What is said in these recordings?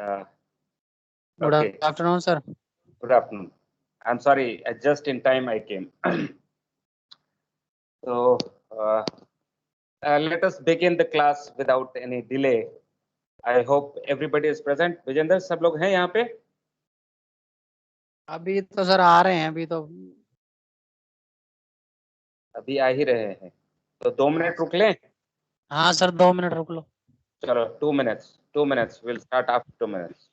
Good Okay. afternoon, sir. Good afternoon. I'm sorry, just in time I came. So let us begin the class without any delay. I hope everybody is present. Vijendra सब लोग हैं यहाँ पे? अभी तो sir आ रहे हैं, अभी आ ही रहे हैं, तो 2 मिनट रुक लें? हाँ सर 2 मिनट रुक लो. चलो 2 minutes. 2 minutes. We'll start after 2 minutes.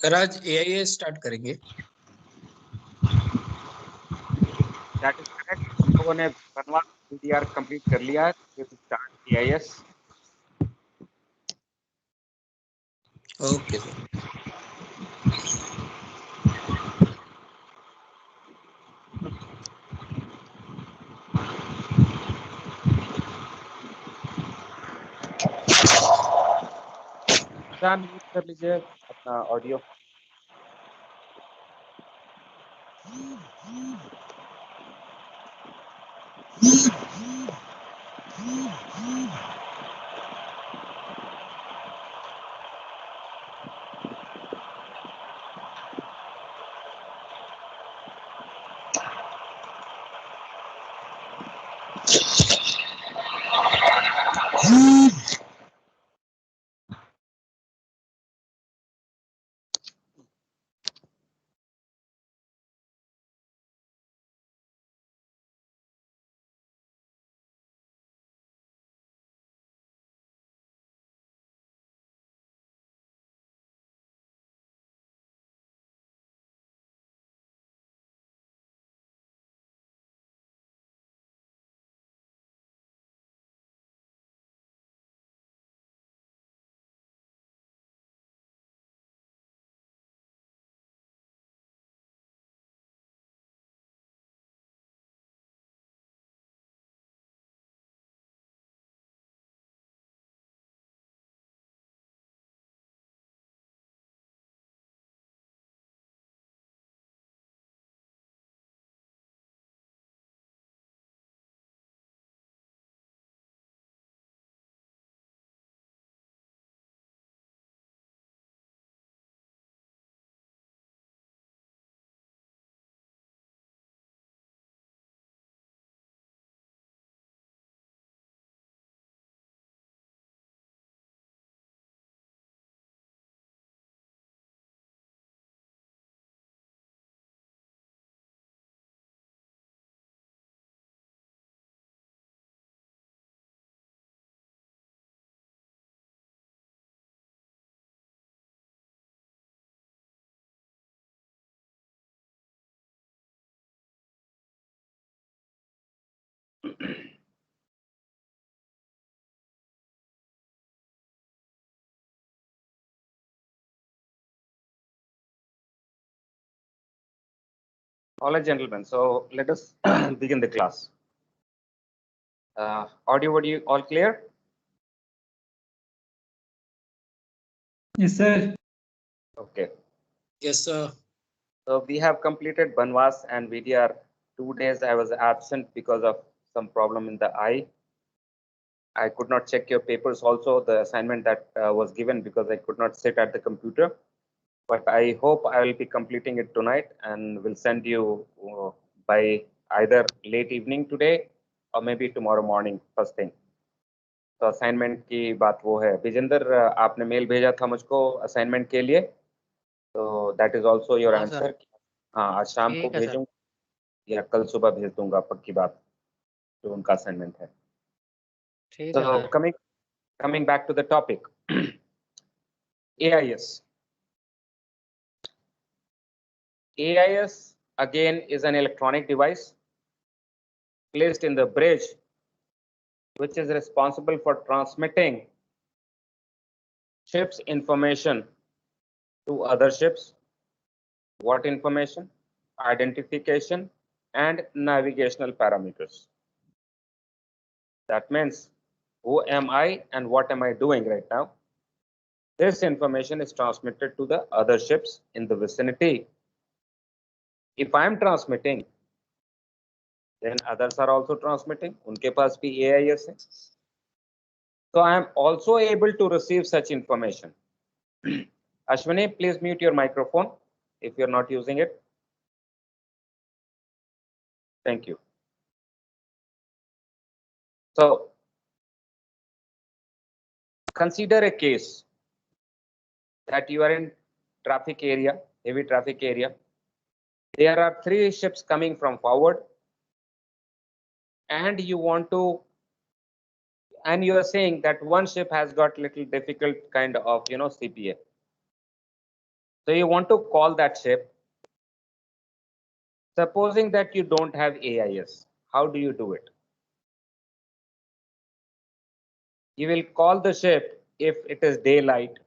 Sir आज AIS स्टार्ट करेंगे. That is correct. लोगों ने बनवा PDR कंप्लीट कर लिया है. We will start AIS. Okay sir. Mute कर लीजिए अपना audio. All right, gentlemen. So let us begin the class. Audio all clear? Yes, sir. Okay. Yes sir. So we have completed Banvas and VDR. 2 days I was absent because of some problem in the eye. I could not check your papers also, the assignment that was given, because I could not sit at the computer. But I hope I will be completing it tonight and will send you by either late evening today or maybe tomorrow morning first thing. तो assignment की बात वो है. विजेंद्र, आपने mail भेजा था मुझको assignment के लिए, तो दैट इज आल्सो योर हाँ, आंसर. हाँ, आज शाम को ठीक है, सर. भेजूंगा या कल सुबह भेज दूंगा, पक्की बात, जो उनका असाइनमेंट है. ठीक है So sir. coming back to the topic, AIS. AIS again is an electronic device placed in the bridge, which is responsible for transmitting ships information to other ships. What information? Identification and navigational parameters. That means who am I and what am I doing right now? This information is transmitted to the other ships in the vicinity. If I am transmitting, then others are also transmitting, उनके पास भी AIS है. So I am also able to receive such information. Ashwini, please mute your microphone if you're not using it. Thank you. So consider a case that you are in traffic area, heavy traffic area. There are 3 ships coming from forward, and you want to, and you are saying that one ship has got little difficult kind of, CPA. So you want to call that ship. Supposing that you don't have AIS, how do you do it? You will call the ship if it is daylight.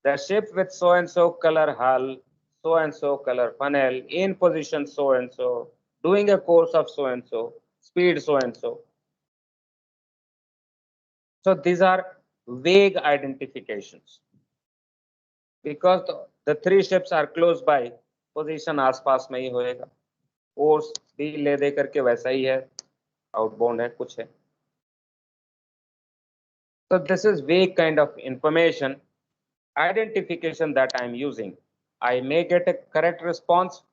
The ship with so and so color hull, so and so color funnel, in position so and so, doing a course of so and so, speed so and so. So these are vague identifications. Because the 3 ships are close by, position आसपास में ही होएगा. Course भी ले दे करके वैसा ही है, outbound है, कुछ है. So this is vague kind of information identification that I am using. I may get a correct response,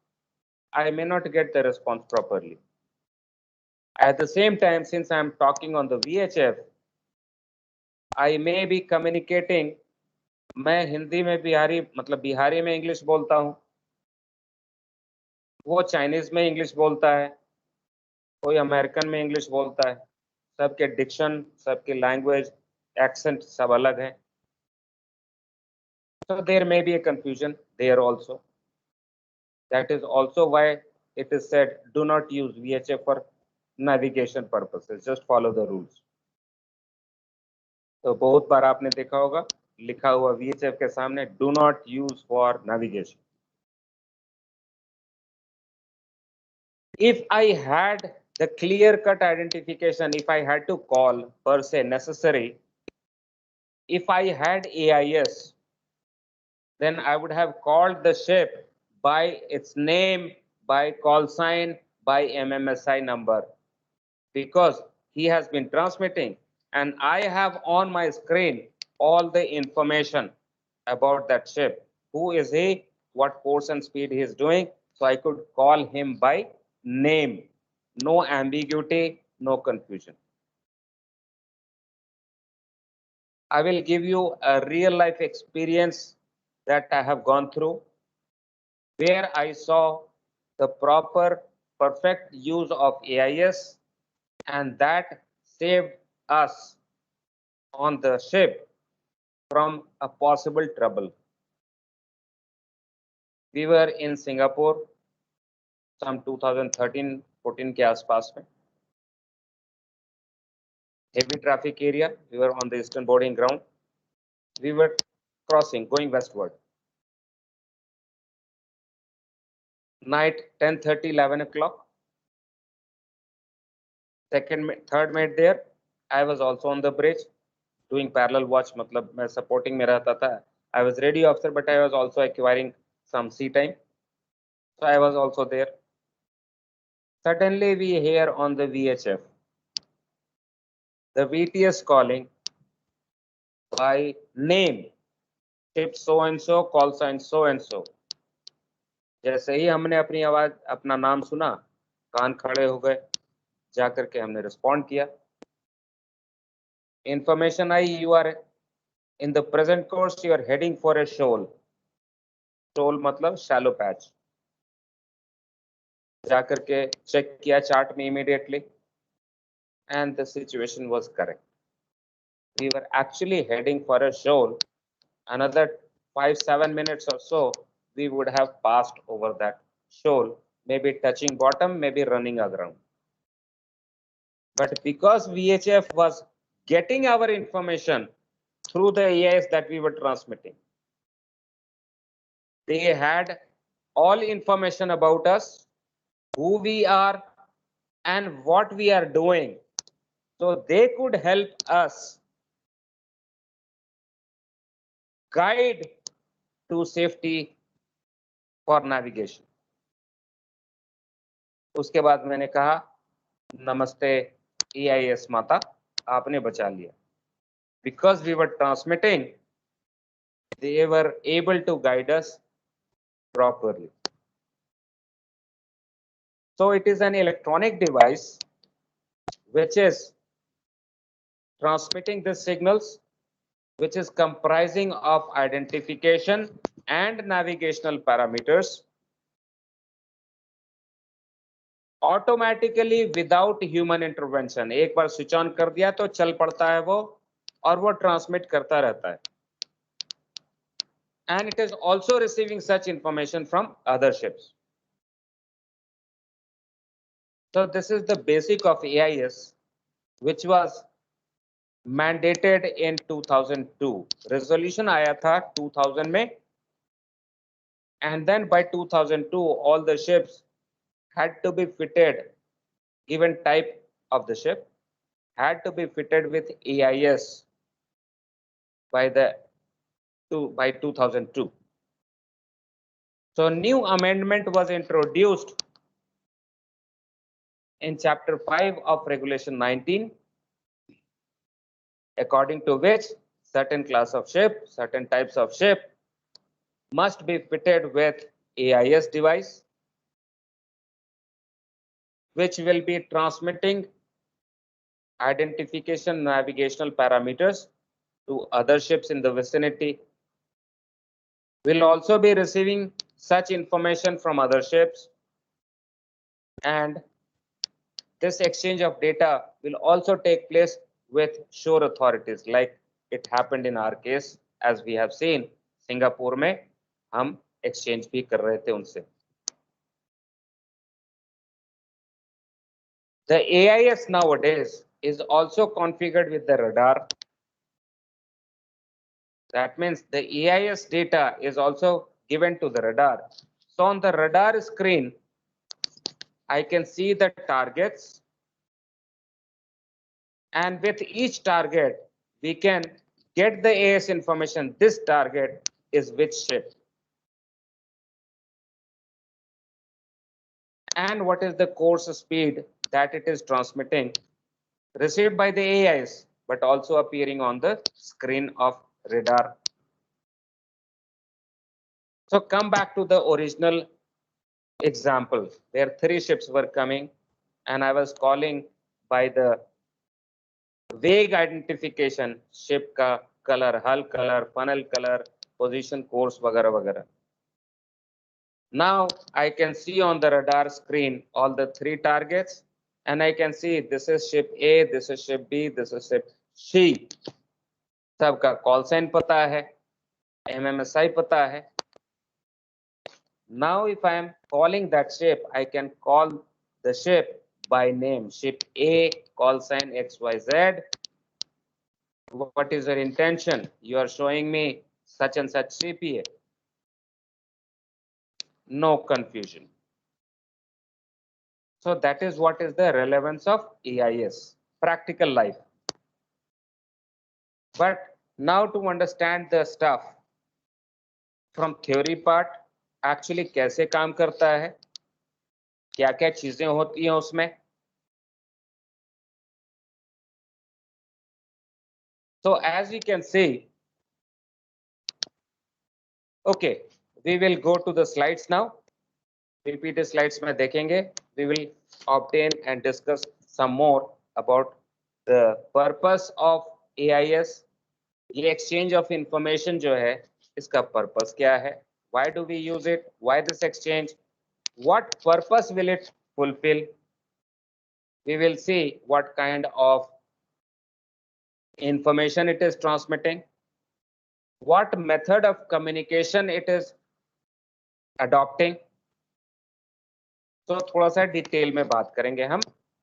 I may not get the response properly. At the same time, since I am talking on the VHF, I may be communicating. मैं हिंदी में बिहारी मतलब बिहारी में English बोलता हूँ, वो Chinese में English बोलता है, कोई अमेरिकन में इंग्लिश बोलता है. सबके डिक्शन, सबके लैंग्वेज, एक्सेंट सब अलग है. So there may be a confusion there also. That is also why it is said do not use VHF for navigation purposes. Just follow the rules. तो बहुत बार आपने देखा होगा लिखा हुआ VHF के सामने do not use for navigation. If I had the clear-cut identification, if I had to call per se necessary, if I had AIS, then I would have called the ship by its name, by call sign, by MMSI number, because he has been transmitting and I have on my screen all the information about that ship. Who is he? What course and speed he is doing? So I could call him by name. No ambiguity, no confusion. I will give you a real life experience that I have gone through, where I saw the proper, perfect use of AIS, and that saved us on the ship from a possible trouble. We were in Singapore some 2013-14 के आसपास में. Heavy traffic area. We were on the eastern boarding ground. We were crossing, going westward. Night 10:30, 11 o'clock. Third mate there. I was also on the bridge doing parallel watch. मतलब मैं supporting में रहता था. I was ready officer, but I was also acquiring some sea time. So I was also there. Suddenly we hear on the VHF the VTS calling by name, ship so and so, call sign so and so. जैसे ही हमने अपनी आवाज अपना नाम सुना, कान खड़े हो गए, जाकर के हमने रिस्पॉन्ड किया. इंफॉर्मेशन आई, you are in the present course, you are heading for a shoal. Shoal मतलब शैलो पैच. जाकर के चेक किया चार्ट में immediately, and the situation was correct. We were actually heading for a shoal. Another 5-7 minutes or so, we would have passed over that shoal, maybe touching bottom, maybe running aground. But because VHF was getting our information through the AIS that we were transmitting, they had all information about us, who we are, and what we are doing. So they could help us guide to safety for navigation. उसके बाद मैंने कहा नमस्ते AIS माता, आपने बचा लिया. Because we were transmitting, they were able to guide us properly. So it is an electronic device which is transmitting the signals, which is comprising of identification and navigational parameters automatically without human intervention. एक बार switch on कर दिया तो चल पड़ता है वो और वो ट्रांसमिट करता रहता है. And it is also receiving such information from other ships. So this is the basic of AIS, which was mandated in 2002. Resolution आया था 2000 में, and then by 2002 all the ships had to be fitted, given type of the ship, had to be fitted with AIS by 2002. So new amendment was introduced in chapter 5 of regulation 19, according to which certain class of ship, certain types of ship must be fitted with AIS device, which will be transmitting identification navigational parameters to other ships in the vicinity, will also be receiving such information from other ships, and this exchange of data will also take place with shore authorities, like it happened in our case. As we have seen, Singapore में हम exchange भी कर रहे थे उनसे. The AIS nowadays is also configured with the radar. That means the AIS data is also given to the radar. So on the radar screen, I can see the targets, and with each target, we can get the AIS information. This target is which ship, and what is the course speed that it is transmitting, received by the AIS, but also appearing on the screen of radar. So come back to the original example where 3 ships were coming, and I was calling by the vague identification, ship ka color, hull color, funnel color, position, course, वगैरह वगैरह. Now I can see on the radar screen all the 3 targets, and I can see this is ship A, this is ship B, this is ship C. सबका call sign पता है, MMSI पता है. Now if I am calling that ship, I can call the ship by name. Ship A, call sign XYZ. What is your intention? You are showing me such and such CPA. No confusion. So that is what is the relevance of AIS, practical life. But now to understand the stuff from theory part, actually कैसे काम करता है, क्या क्या चीजें होती हैं उसमें. So as we can see, okay, we will go to the slides now. PPT slides में देखेंगे. We will obtain and discuss some more about the purpose of AIS. ये exchange of information जो है, इसका purpose क्या है? Why do we use it? Why this exchange? What purpose will it fulfill? We will see what kind of information it is transmitting, what method of communication it is adopting. तो थोड़ा सा detail में बात करेंगे हम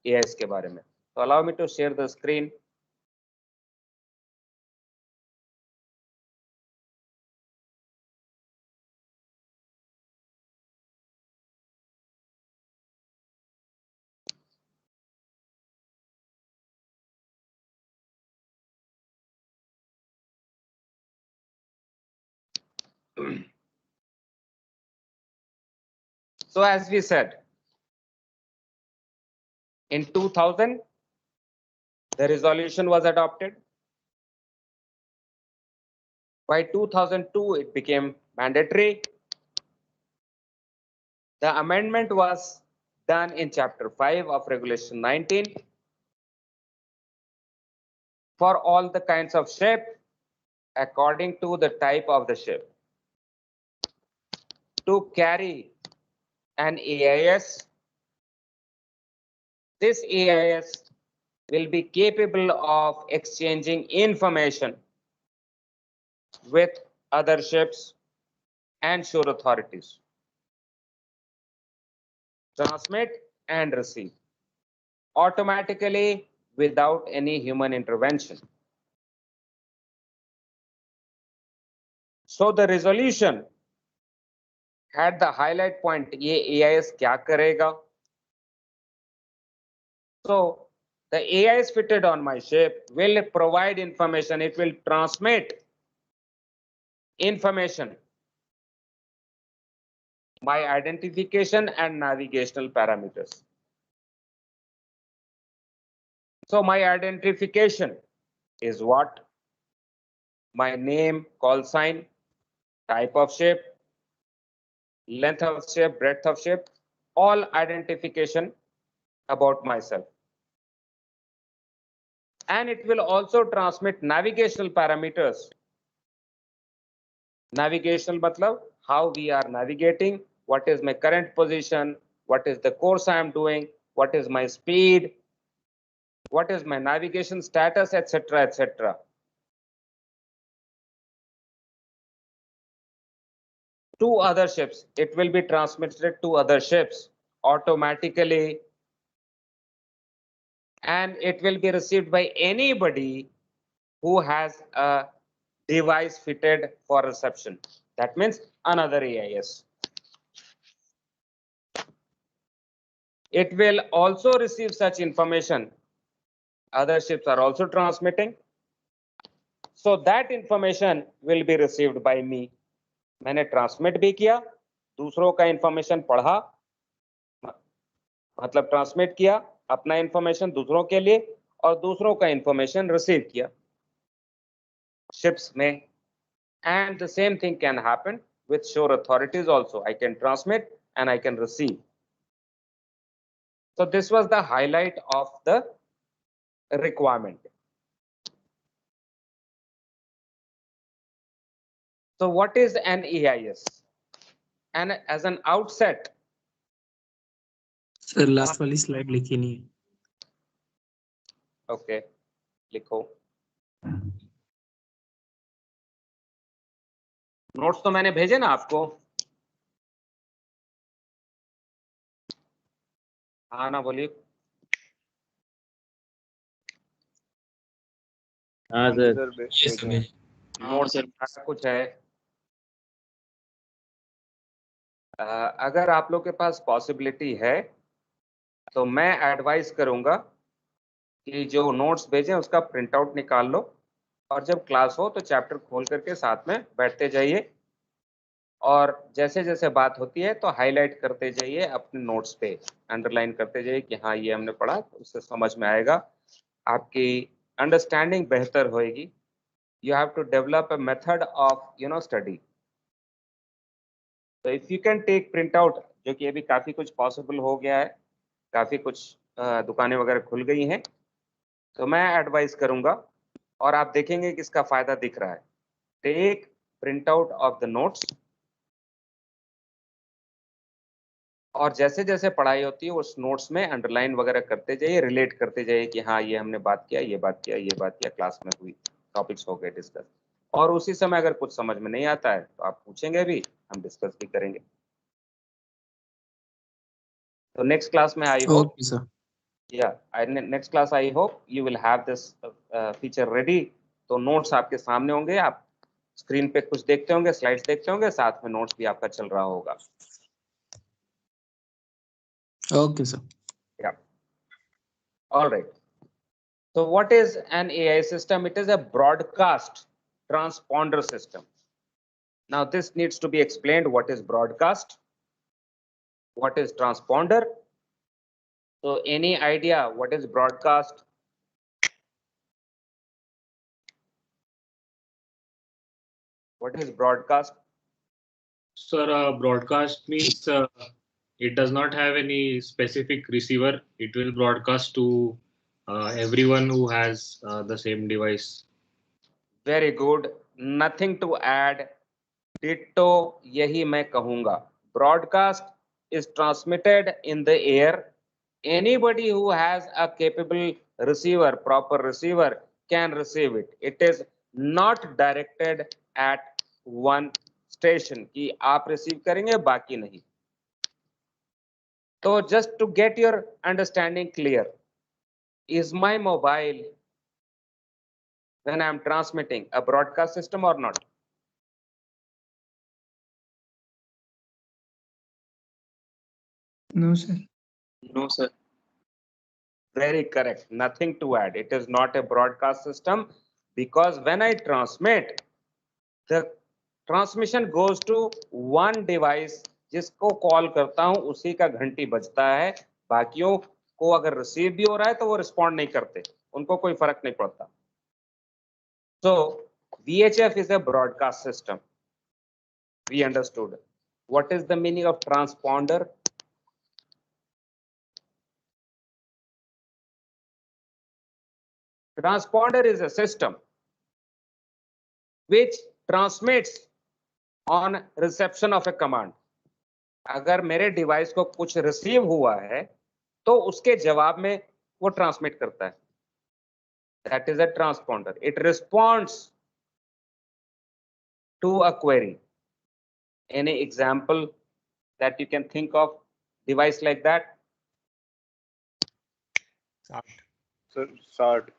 AIS के बारे में. तो allow me to share the screen. So as we said, In 2000, the resolution was adopted. By 2002, it became mandatory. The amendment was done in Chapter 5 of Regulation 19 for all the kinds of ship according to the type of the ship. To carry an AIS, this AIS will be capable of exchanging information with other ships and shore authorities. Transmit and receive automatically without any human intervention. So the resolution had the highlight point, ये AIS क्या करेगा? So the AIS fitted on my ship will provide information. It will transmit information, my identification and navigational parameters. So my identification is what? My name, call sign, type of ship, length of ship, breadth of ship, all identification about myself. And it will also transmit navigational parameters. Navigational matlab how we are navigating, what is my current position, what is the course I am doing, what is my speed, what is my navigation status, etc., etc. To other ships, it will be transmitted to other ships automatically, and it will be received by anybody who has a device fitted for reception. That means another AIS. It will also receive such information. Other ships are also transmitting. So that information will be received by me. मैंने transmit भी किया, दूसरों का information पढ़ा, मतलब transmit किया अपना information दूसरों के लिए और दूसरों का इंफॉर्मेशन रिसीव किया शिप्स में. And the same thing can happen with shore authorities also. I can transmit and I can receive. So this was the highlight of the requirement. So what is an AIS? And as an outset, sir last वाली slide लिखी नहीं है. okay, लिखो. Notes तो मैंने भेजे ना आपको. हाँ ना बोलिए. हाँ सर. नोट्स सारा कुछ है. अगर आप लोग के पास पॉसिबिलिटी है तो मैं एडवाइस करूंगा कि जो नोट्स भेजें उसका प्रिंट आउट निकाल लो और जब क्लास हो तो चैप्टर खोल करके साथ में बैठते जाइए और जैसे जैसे बात होती है तो हाईलाइट करते जाइए अपने नोट्स पे, अंडरलाइन करते जाइए कि हाँ ये हमने पढ़ा, तो उससे समझ में आएगा, आपकी अंडरस्टैंडिंग बेहतर होएगी. You have to develop a method of study. तो if you can take print out, जो कि अभी काफी कुछ पॉसिबल हो गया है, काफी कुछ दुकानें वगैरह खुल गई हैं, तो मैं एडवाइस करूंगा और आप देखेंगे कि इसका फायदा दिख रहा है. Take print out of the notes और जैसे जैसे पढ़ाई होती है उस नोट्स में अंडरलाइन वगैरह करते जाइए, रिलेट करते जाइए कि हाँ ये हमने बात किया, ये बात किया, ये बात किया, क्लास में हुई, टॉपिक्स हो गए डिस्कस. और उसी समय अगर कुछ समझ में नहीं आता है तो आप पूछेंगे भी, हम डिस्कस भी करेंगे. तो नेक्स्ट क्लास में I hope, okay sir. Next class I hope you will have this feature ready. तो नोट्स आपके सामने होंगे, आप स्क्रीन पे कुछ देखते होंगे, स्लाइड्स देखते होंगे, साथ में नोट्स भी आपका चल रहा होगा. Okay sir. Yeah. All right. So what is an AI system? It is a broadcast transponder system. Now this needs to be explained. What is broadcast? What is transponder? So any idea what is broadcast? What is broadcast? Sir, broadcast means it does not have any specific receiver. It will broadcast to everyone who has the same device. Very good. Nothing to add. Ditto यही मैं कहूंगा. Broadcast is transmitted in the air. Anybody who has a capable receiver, proper receiver, can receive it. It is not directed at one station कि आप receive करेंगे बाकी नहीं. So just to get your understanding clear, is my mobile when I am transmitting a broadcast system or not? No, sir. No, sir. Very correct. Nothing to add. It is not a broadcast system because when I transmit, the transmission goes to one device जिसको call करता हूं उसी का घंटी बजता है. बाकियों को अगर रिसीव भी हो रहा है तो वो रिस्पॉन्ड नहीं करते, उनको कोई फर्क नहीं पड़ता. So VHF is a broadcast system. We understood. What is the meaning of transponder? Transponder is a system which transmits on reception of a command. अगर मेरे डिवाइस को कुछ रिसीव हुआ है तो उसके जवाब में वो ट्रांसमिट करता है. That is a transponder. It responds to a query. Any example that you can think of device like that? SART.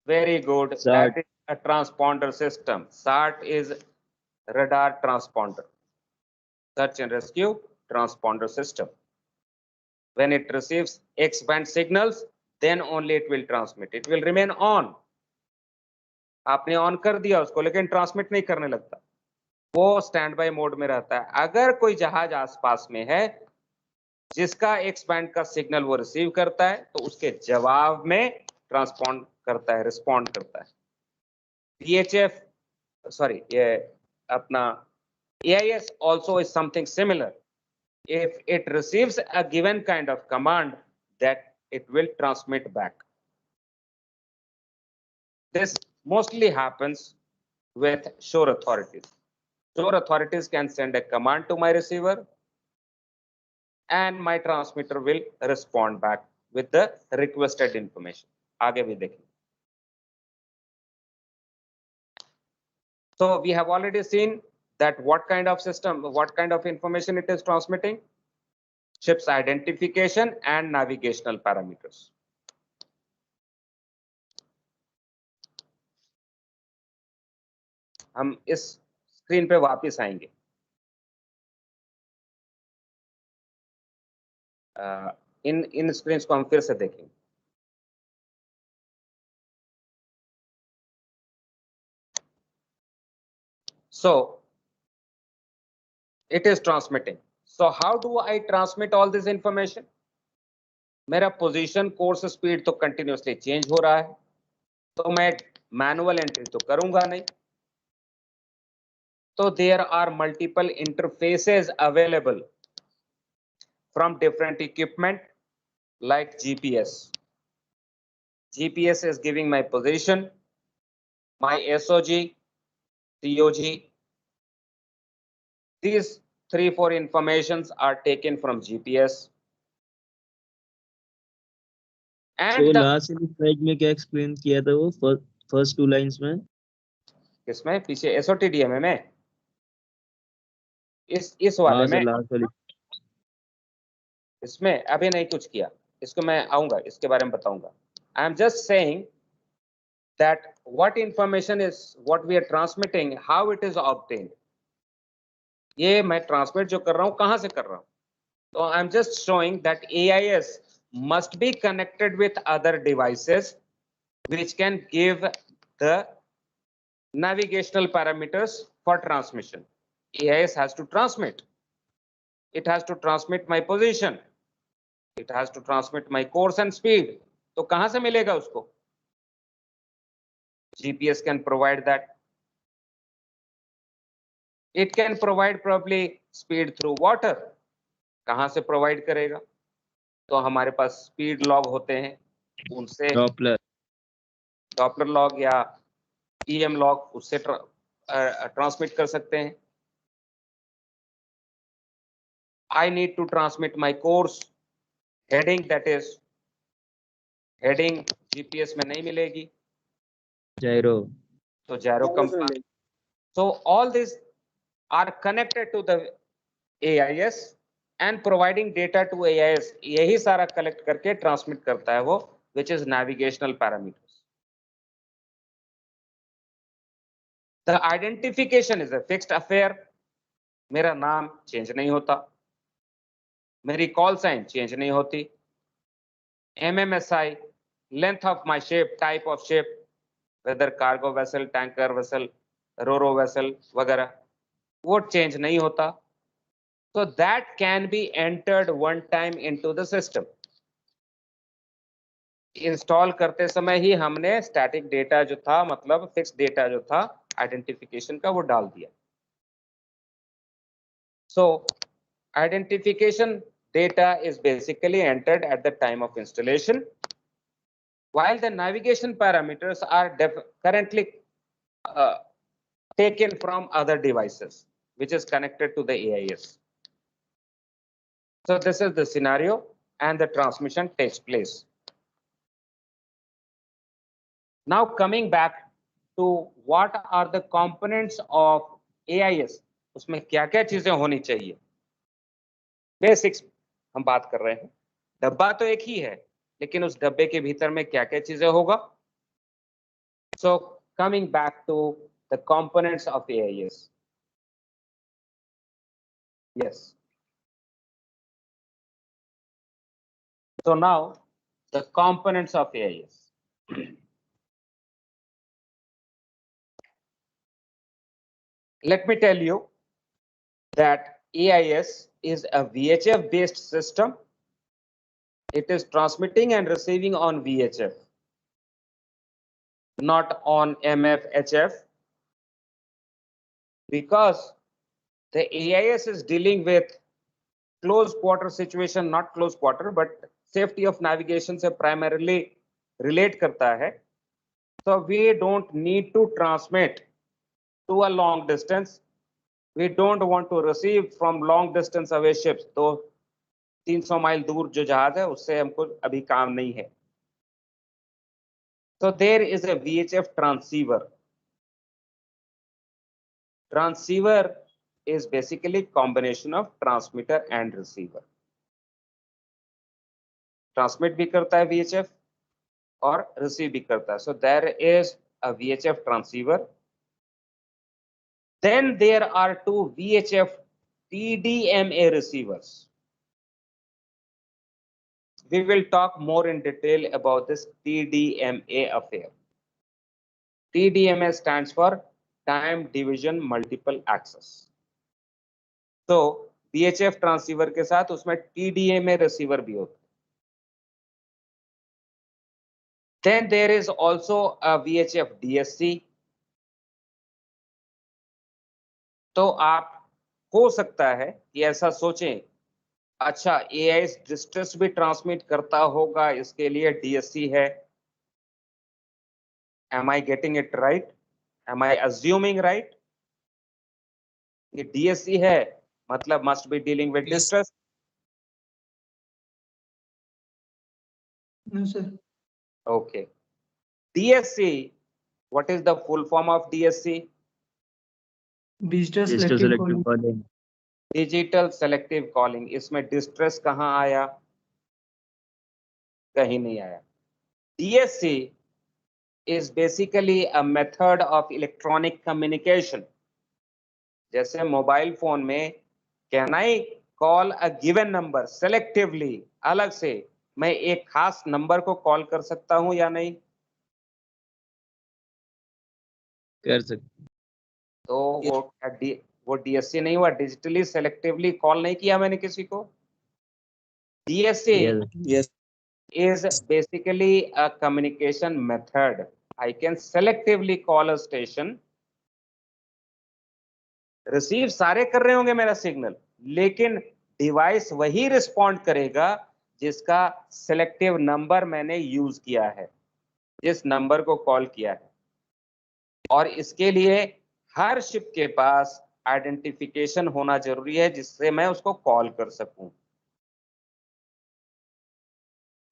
Very good. SART. That is a transponder system. SART is radar transponder. Search and rescue transponder system. When it receives X-band signals, then only it will transmit. It will remain on. आपने on कर दिया उसको लेकिन transmit नहीं करने लगता, वो stand by mode में रहता है. अगर कोई जहाज आसपास में है जिसका एक्स बैंड का सिग्नल वो रिसीव करता है तो उसके जवाब में ट्रांसपॉन्ड करता है, रिस्पॉन्ड करता है. VHF, sorry, ये अपना AIS also is something similar. If it receives a given kind of command, that it will transmit back. This mostly happens with shore authorities. Shore authorities can send a command to my receiver and my transmitter will respond back with the requested information. आगे भी देखें. So we have already seen that what kind of system, what kind of information it is transmitting. Ship's identification and navigational parameters. हम इस screen पे वापस आएंगे. इन screens को हम फिर से देखेंगे. So it is transmitting. So how do I transmit all this information? मेरा पोजीशन कोर्स स्पीड तो कंटिन्यूसली चेंज हो रहा है, तो मैं मैनुअल एंट्री तो करूंगा नहीं. So there are multiple interfaces available from different equipment like GPS. GPS is giving my position, my SOG, COG. These 3-4 informations are taken from GPS. So And last slide में क्या explain किया था वो first two lines में? किसमें? पीछे SOTDMA में, इस वाले में. लास्ट वाली. इसमें अभी नहीं कुछ किया, इसको मैं आऊंगा, इसके बारे में बताऊंगा. I am just saying that what information is what we are transmitting, how it is obtained. ये मैं ट्रांसमिट जो कर रहा हूं कहां से कर रहा हूं. So I am just showing that AIS must be connected with other devices which can give the navigational parameters for transmission. AIS has to transmit. It has to transmit my position. It has to transmit my course and speed. तो कहां से मिलेगा उसको? GPS can provide that. It can provide probably speed through water. कहां से provide करेगा? तो हमारे पास स्पीड लॉग होते हैं, उनसे डॉपलर लॉग या EM लॉग उससे ट्रांसमिट कर सकते हैं. I need to transmit my course heading, that is heading GPS में नहीं मिलेगी, gyro. तो gyro component. So all these are connected to the AIS and providing data to AIS. यही सारा कलेक्ट करके ट्रांसमिट करता है वो, which is navigational parameters. The identification is a fixed affair. मेरा नाम चेंज नहीं होता, मेरी कॉल साइन चेंज नहीं होती. MMSI, length of my ship, type of ship, whether cargo vessel, tanker vessel, ro-ro vessel वगैरह, वो चेंज नहीं होता. So that can be entered one time into the system. Install करते समय ही हमने स्टैटिक डेटा जो था, मतलब फिक्स डेटा जो था आइडेंटिफिकेशन का, वो डाल दिया. So identification data is basically entered at the time of installation, while the navigation parameters are currently taken from other devices which is connected to the AIS. So this is the scenario and the transmission takes place. Now coming back to what are the components of AIS, उसमें क्या-क्या चीजें होनी चाहिए, basics हम बात कर रहे हैं. डब्बा तो एक ही है, लेकिन उस डब्बे के भीतर में क्या-क्या चीजें होगा. So coming back to the components of AIS. Yes. So now the components of AIS. Let me tell you that AIS is a VHF based system. It is transmitting and receiving on VHF, not on MF-HF, because the AIS is dealing with close quarter situation, not close quarter, but safety of navigation से primarily relate करता है. So we don't need to transmit to a long distance. We don't want to receive from long distance away ships. तो 300 mile दूर जो जहाज है उससे हमको अभी काम नहीं है. So there is a VHF transceiver. Transceiver is basically combination of transmitter and receiver. Transmit भी करता है VHF और receive भी करता है. So there is a VHF transceiver. Then there are two VHF TDMA receivers. We will talk more in detail about this TDMA affair. TDMA stands for time division multiple access. तो VHF transceiver के साथ उसमें TDMA receiver भी होता है. Then there is also a VHF DSC. तो आप हो सकता है कि ऐसा सोचें, अच्छा AIS डिस्ट्रेस भी ट्रांसमिट करता होगा, इसके लिए DSC है. Am I getting it right? Am I assuming right? कि DSC है मतलब must be dealing with distress. No, sir. Okay. DSC, what is the full form of DSC? Digital Digital selective selective calling. calling. Digital selective calling. इसमें distress कहाँ आया? कहीं नहीं आया. DSC is basically a method of electronic communication. जैसे mobile phone में can I call a given number selectively, अलग से मैं एक खास नंबर को कॉल कर सकता हूं या नहीं? कर सकते. तो वो DSC नहीं हुआ, डिजिटली सेलेक्टिवली कॉल नहीं किया मैंने किसी को. DSA Yes. is basically a communication method. I can selectively call a station. Receive सारे कर रहे होंगे मेरा सिग्नल, लेकिन डिवाइस वही रिस्पॉन्ड करेगा जिसका सिलेक्टिव नंबर मैंने यूज किया है, जिस नंबर को कॉल किया है। और इसके लिए हर शिप के पास आइडेंटिफिकेशन होना जरूरी है जिससे मैं उसको कॉल कर सकूं।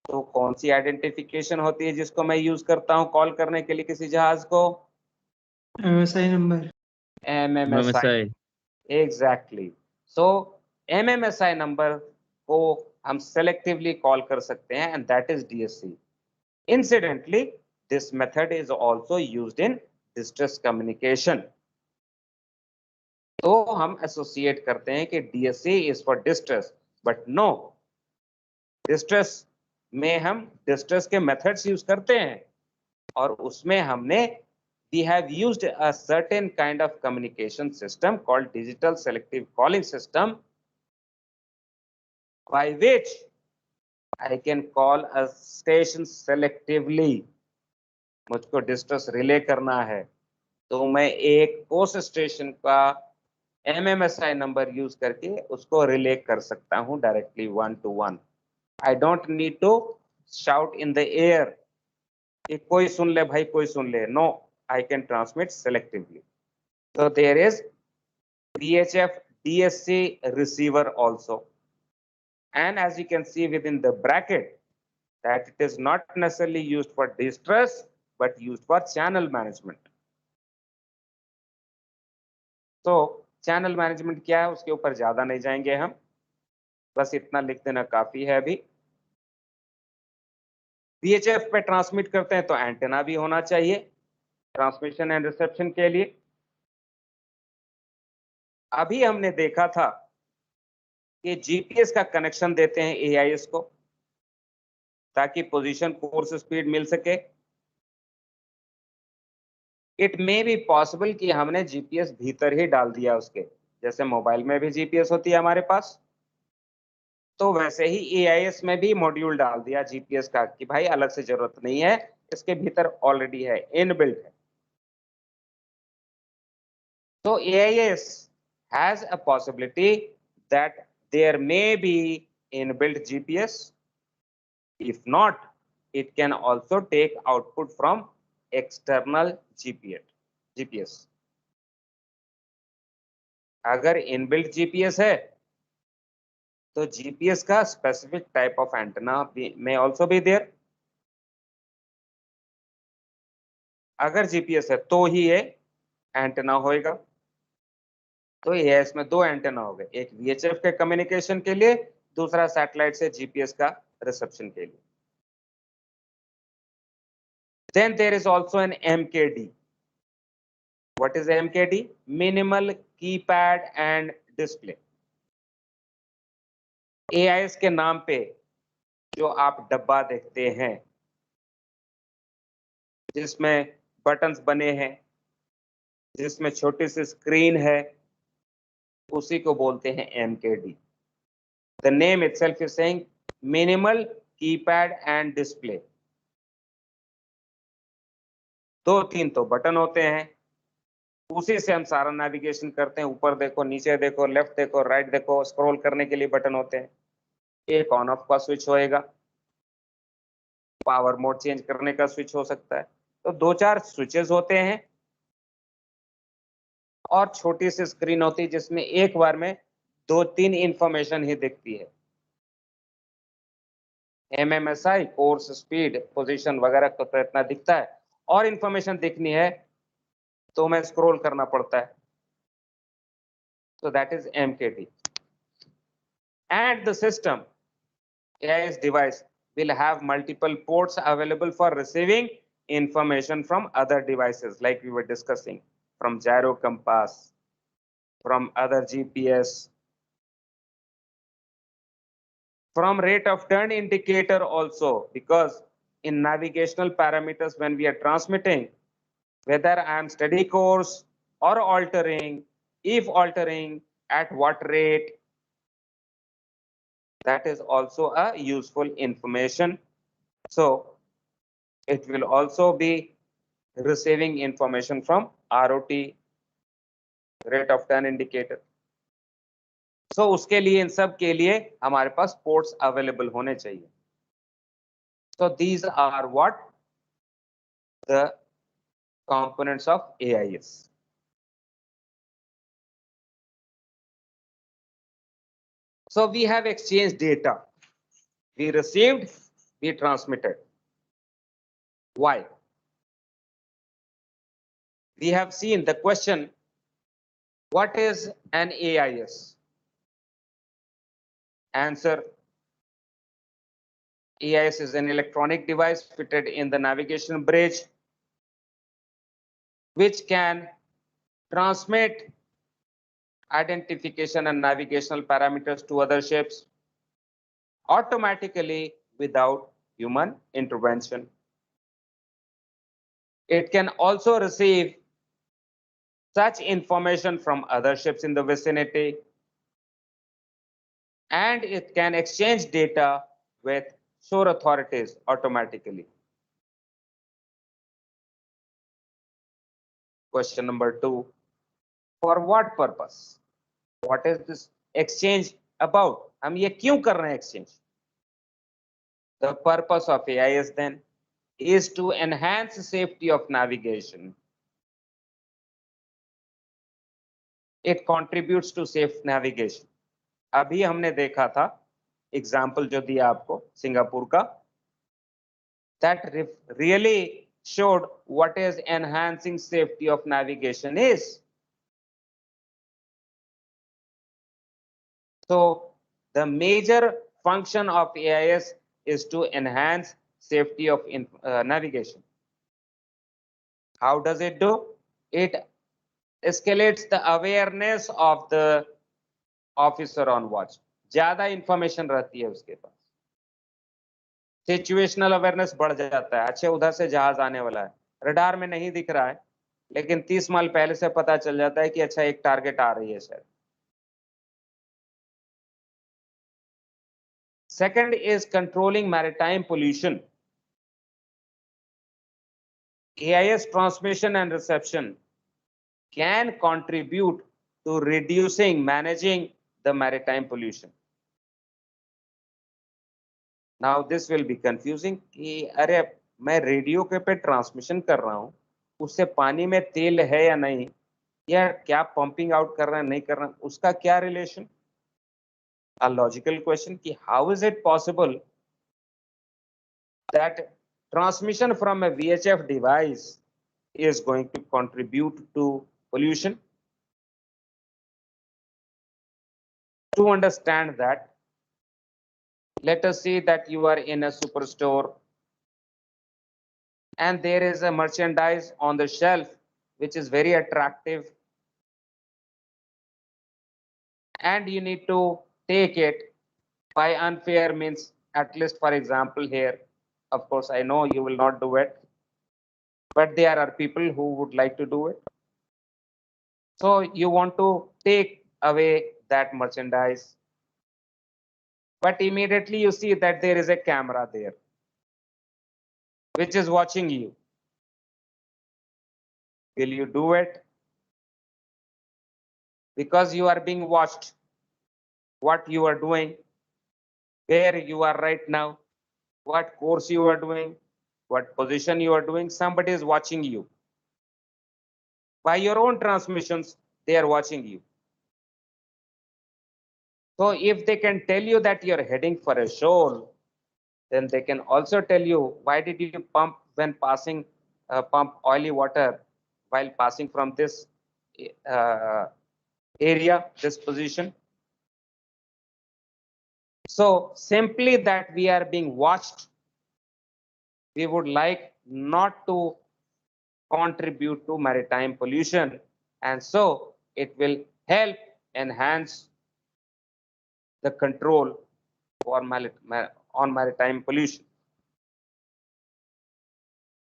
तो कौन सी आइडेंटिफिकेशन होती है जिसको मैं यूज करता हूं कॉल करने के लिए किसी जहाज को? MSI number. MMSI। MMSI. Exactly. So MMSI number को हम सेलेक्टिवली कॉल कर सकते हैं and that is DSC। Incidentally this method is also used in distress communication. तो हम एसोसिएट करते हैं कि DSC is for distress, but no, distress में हम डिस्ट्रेस के मेथड्स यूज करते हैं और उसमें हमने we have used a certain kind of communication system called digital selective calling system, by which I can call a station selectively। मुझको distress relay करना है तो मैं एक पोस्ट स्टेशन का MMSI नंबर यूज करके उसको रिले कर सकता हूं directly 1-to-1। I don't need to shout in the air कि कोई सुन ले भाई, कोई सुन ले। No, I can transmit selectively. So there is VHF DSC receiver also, and as you can see within the bracket that it is not necessarily used for distress but used for channel management. So channel management क्या है उसके ऊपर ज्यादा नहीं जाएंगे हम, बस इतना लिख देना काफी है। अभी VHF पे ट्रांसमिट करते हैं तो एंटेना भी होना चाहिए ट्रांसमिशन एंड रिसेप्शन के लिए। अभी हमने देखा था कि GPS का कनेक्शन देते हैं AIS को ताकि पोजीशन कोर्स स्पीड मिल सके। इट मे बी पॉसिबल कि हमने GPS भीतर ही डाल दिया उसके, जैसे मोबाइल में भी GPS होती है हमारे पास, तो वैसे ही AIS में भी मॉड्यूल डाल दिया GPS का कि भाई अलग से जरूरत नहीं है, इसके भीतर ऑलरेडी है, इनबिल्ट है। तो AIS has a possibility that there may be inbuilt GPS. If not, it can also take output from external GPS. अगर इनबिल्ट GPS है तो GPS का specific type of antenna may also be there. अगर GPS है तो ही ये antenna होएगा। तो AIS में दो एंटेना हो गए, एक VHF के कम्युनिकेशन के लिए, दूसरा सैटेलाइट से GPS का रिसेप्शन के लिए। Then there is also an MKD. What is MKD? Minimal keypad and display. AIS के नाम पे जो आप डब्बा देखते हैं जिसमें बटन्स बने हैं, जिसमें छोटी सी स्क्रीन है, उसी को बोलते हैं MKD. The name itself is saying minimal keypad and display. दो तीन तो बटन होते हैं, उसी से हम सारा नेविगेशन करते हैं। ऊपर देखो, नीचे देखो, लेफ्ट देखो, राइट देखो, स्क्रॉल करने के लिए बटन होते हैं। एक ऑन ऑफ का स्विच होएगा, पावर मोड चेंज करने का स्विच हो सकता है। तो दो चार स्विचेस होते हैं और छोटी सी स्क्रीन होती है जिसमें एक बार में दो तीन इंफॉर्मेशन ही दिखती है। MMSI कोर्स स्पीड पोजीशन वगैरह को तो इतना दिखता है, और इंफॉर्मेशन दिखनी है तो मैं स्क्रॉल करना पड़ता है। So that is MKD. And the system AIS device will have multiple ports available for receiving information from other devices, like we were discussing, from gyro compass, from other GPS, from rate of turn indicator also, because in navigational parameters when we are transmitting, whether I am steady course or altering, if altering, at what rate, That is also a useful information. So it will also be receiving information from ROT, rate of turn indicator. So उसके लिए इन सब के लिए हमारे पास ports available होने चाहिए. So these are what the components of AIS. So we have exchanged data. We received, we transmitted. Why? We have seen the question, what is an AIS? Answer, AIS is an electronic device fitted in the navigation bridge which can transmit identification and navigational parameters to other ships automatically without human intervention. It can also receive such information from other ships in the vicinity, and it can exchange data with shore authorities automatically. Question number 2, for what purpose? What is this exchange about? हम ये क्यों कर रहे हैं exchange? The purpose of AIS then is to enhance safety of navigation. It contributes to safe navigation. अभी हमने देखा था एग्जाम्पल जो दिया आपको सिंगापुर का, that really showed what is enhancing safety of navigation is. So the major function of AIS is to enhance safety of navigation. How does it do? It escalates the awareness of the officer on watch. ज्यादा information रहती है उसके पास, situational awareness बढ़ जाता है. अच्छा उधर से जहाज आने वाला है, रडार में नहीं दिख रहा है, लेकिन 30 माइल पहले से पता चल जाता है कि अच्छा एक टारगेट आ रही है शायद. Second is controlling maritime pollution. AIS transmission and reception can contribute to reducing, managing the maritime pollution. Now this will be confusing कि अरे मैं रेडियो के पे ट्रांसमिशन कर रहा हूँ, उससे पानी में तेल है या नहीं, या क्या पंपिंग आउट कर रहा है नहीं कर रहा है, उसका क्या रिलेशन? A logical question कि how is it possible that transmission from a VHF device is going to contribute to pollution? To understand that, let us say that you are in a superstore and there is a merchandise on the shelf which is very attractive, and you need to take it by unfair means, at least for example here. Of course, I know you will not do it, but there are people who would like to do it. So you want to take away that merchandise, but immediately you see that there is a camera there which is watching you. Will you do it? Because you are being watched, what you are doing, where you are right now, what course you are doing, what position you are doing, somebody is watching you. By your own transmissions, they are watching you. So if they can tell you that you're heading for a shoal, then they can also tell you, why did you pump when passing, pump oily water while passing from this area, this position? So simply that we are being watched, we would like not to contribute to maritime pollution, and so it will help enhance the control on maritime pollution.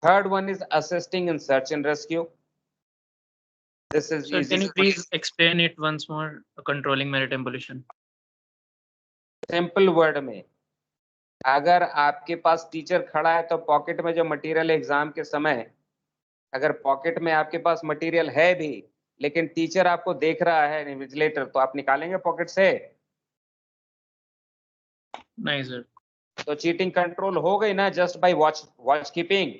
Third one is assisting in search and rescue. This is Sir, easy. can you please explain it once more, controlling maritime pollution? Simple word में, अगर आपके पास teacher खड़ा है तो pocket में जो material exam के समय, अगर पॉकेट में आपके पास मटेरियल है भी लेकिन टीचर आपको देख रहा है इन्विजिलेटर, तो आप निकालेंगे पॉकेट से? नहीं सर। तो चीटिंग कंट्रोल हो गई ना just by watch keeping.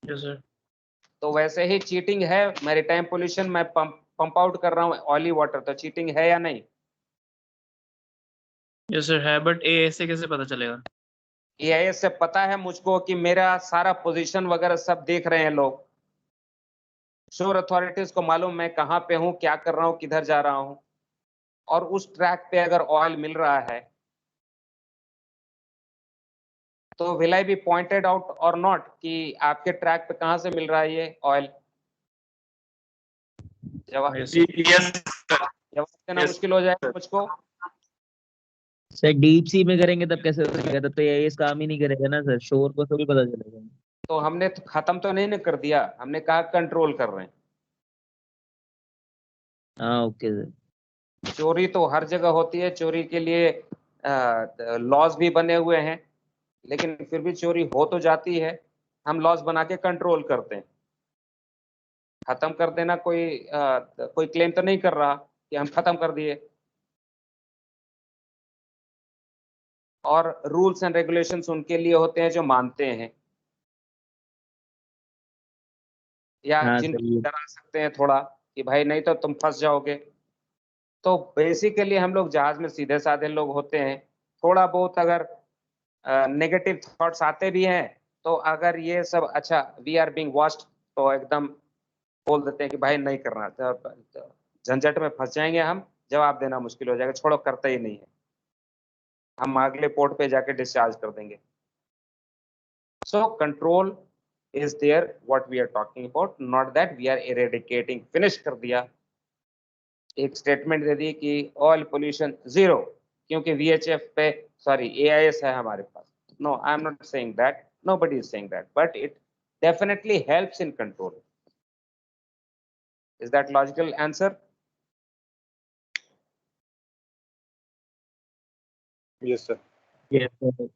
Yes sir. तो वैसे ही चीटिंग है मैरीटाइम पोल्यूशन, मैं पंप आउट कर रहा हूँ ऑयली वाटर, तो चीटिंग है या नहीं? यस सर है, बट AIS से कैसे पता चलेगा? AIS से पता है मुझको कि मेरा सारा पोजीशन वगैरह सब देख रहे हैं लोग, श्योर अथॉरिटीज को मालूम मैं कहाँ पे हूँ, क्या कर रहा हूँ, किधर जा रहा हूँ, और उस ट्रैक पे अगर ऑयल मिल रहा है तो will I B pointed out और नॉट कि आपके ट्रैक पे कहाँ से मिल रहा है ये ऑयल? जवाब देना मुश्किल हो जाएगा मुझको। सर डीप सी में करेंगे तब कैसे हो जाएगा? तब तो AIS काम ही नहीं करेगा ना सर, शोर को थोड़ी पता चलेगा। तो हमने तो खत्म तो नहीं कर दिया, हमने कहा कंट्रोल कर रहे हैं। हाँ ओके सर। चोरी तो हर जगह होती है, चोरी के लिए लॉज भी बने हुए हैं, लेकिन फिर भी चोरी हो तो जाती है, हम लॉज बना के कंट्रोल करते हैं। खत्म कर देना कोई क्लेम तो नहीं कर रहा कि हम खत्म कर दिए। और रूल्स एंड रेगुलेशंस उनके लिए होते हैं जो मानते हैं या हाँ जिनको सर ये डरा सकते हैं थोड़ा कि भाई नहीं तो तुम फंस जाओगे। तो बेसिकली हम लोग जहाज में सीधे साधे लोग होते हैं, थोड़ा बहुत अगर नेगेटिव थॉट्स आते भी हैं तो अगर ये सब अच्छा वी आर बीइंग वॉच्ड तो एकदम बोल देते हैं कि भाई नहीं करना, झंझट में फंस जाएंगे हम, जवाब देना मुश्किल हो जाएगा, छोड़ो करते ही नहीं है, हम अगले पोर्ट पे जाके डिस्चार्ज कर देंगे। So control is there what we are talking about, not that we are eradicating, finish कर दिया, एक स्टेटमेंट दे दी कि ऑयल पोल्यूशन जीरो क्योंकि VHF पे सॉरी AIS है हमारे पास। No I am not saying that, nobody is saying that, but it definitely helps in control. Is that logical answer? Yes, sir. yes, sir.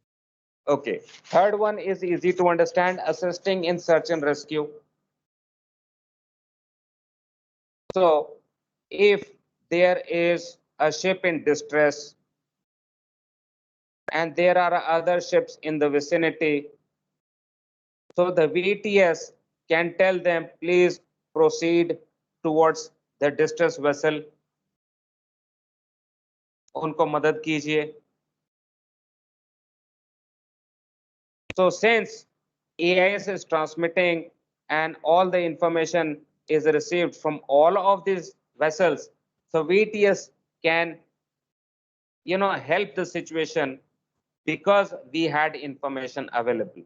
Okay, third one is easy to understand, assisting in search and rescue. So if there is a ship in distress and there are other ships in the vicinity, so the VTS can tell them please proceed towards the distress vessel, उनको मदद कीजिए। So since AIS is transmitting and all the information is received from all of these vessels, so VTS can help the situation because we had information available.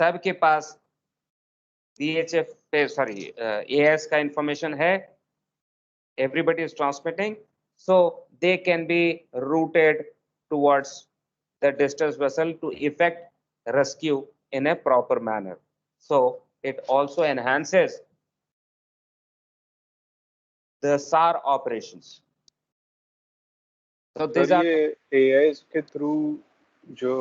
सबके पास VHF पे sorry AIS का information है, everybody is transmitting, so they can be routed towards the distress vessel to effect rescue in a proper manner. So it also enhances the SAR operations. So these sir are ये AIS के through जो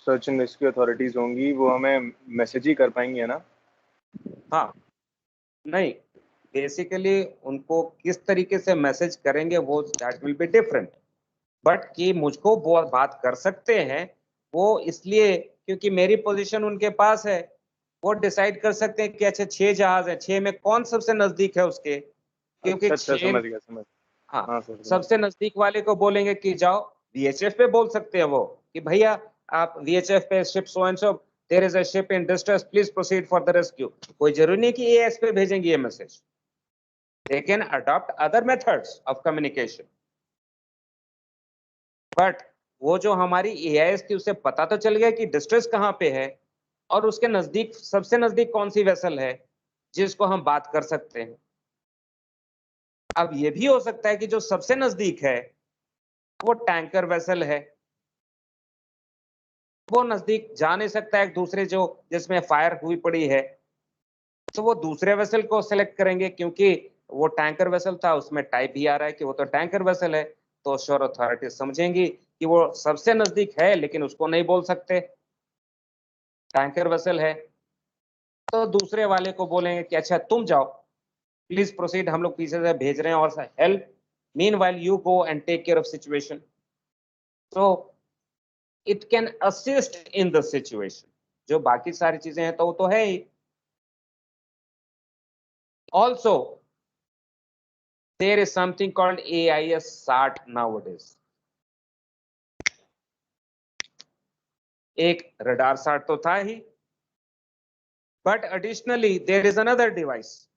search and rescue authorities होंगी वो हमें message ही कर पाएंगी है ना? हाँ नहीं, बेसिकली उनको किस तरीके से मैसेज करेंगे वो that will be different, but कि मुझको वो बात कर सकते हैं वो इसलिए क्योंकि मेरी पोजीशन उनके पास है, वो डिसाइड कर सकते हैं कि अच्छा 6 जहाज है, 6 में कौन सबसे नजदीक है उसके, क्योंकि अच्छा 6 समझ गया समझ। हाँ हाँ सर सबसे नजदीक वाले को बोलेंगे कि जाओ VHF पे, बोल सकते हैं वो कि भैया आप VHF पे ship so and so there is a ship in distress please proceed for the rescue. कोई जरूरी नहीं कि AIS पे भेजेंगे ये message, they can adopt other methods of communication, but वो जो हमारी AIS थी उसे पता तो चल गया कि डिस्ट्रेस कहाँ पे है और उसके नजदीक सबसे नजदीक कौन सी वेसल है जिसको हम बात कर सकते हैं। अब ये भी हो सकता है कि जो सबसे नजदीक है वो टैंकर वेसल है, वो नजदीक जा नहीं सकता एक दूसरे जो जिसमें फायर हुई पड़ी है, तो वो दूसरे वेसल को सेलेक्ट करेंगे क्योंकि वो टैंकर वेसल था, उसमें टाइप भी आ रहा है कि वो तो टैंकर वेसल है, तो शोर अथॉरिटी समझेंगी कि वो सबसे नजदीक है लेकिन उसको नहीं बोल सकते, टैंकर वेसल है, तो दूसरे वाले को बोलेंगे कि अच्छा तुम जाओ, प्लीज प्रोसीड, हम लोग पीछे से भेज रहे हैं और help, meanwhile you go and take care of situation. So it can assist in the situation. जो बाकी सारी चीजें हैं तो वो तो है ही। Also there is something called AIS 60 nowadays। एक रडार 60 तो था ही, but additionally there is another device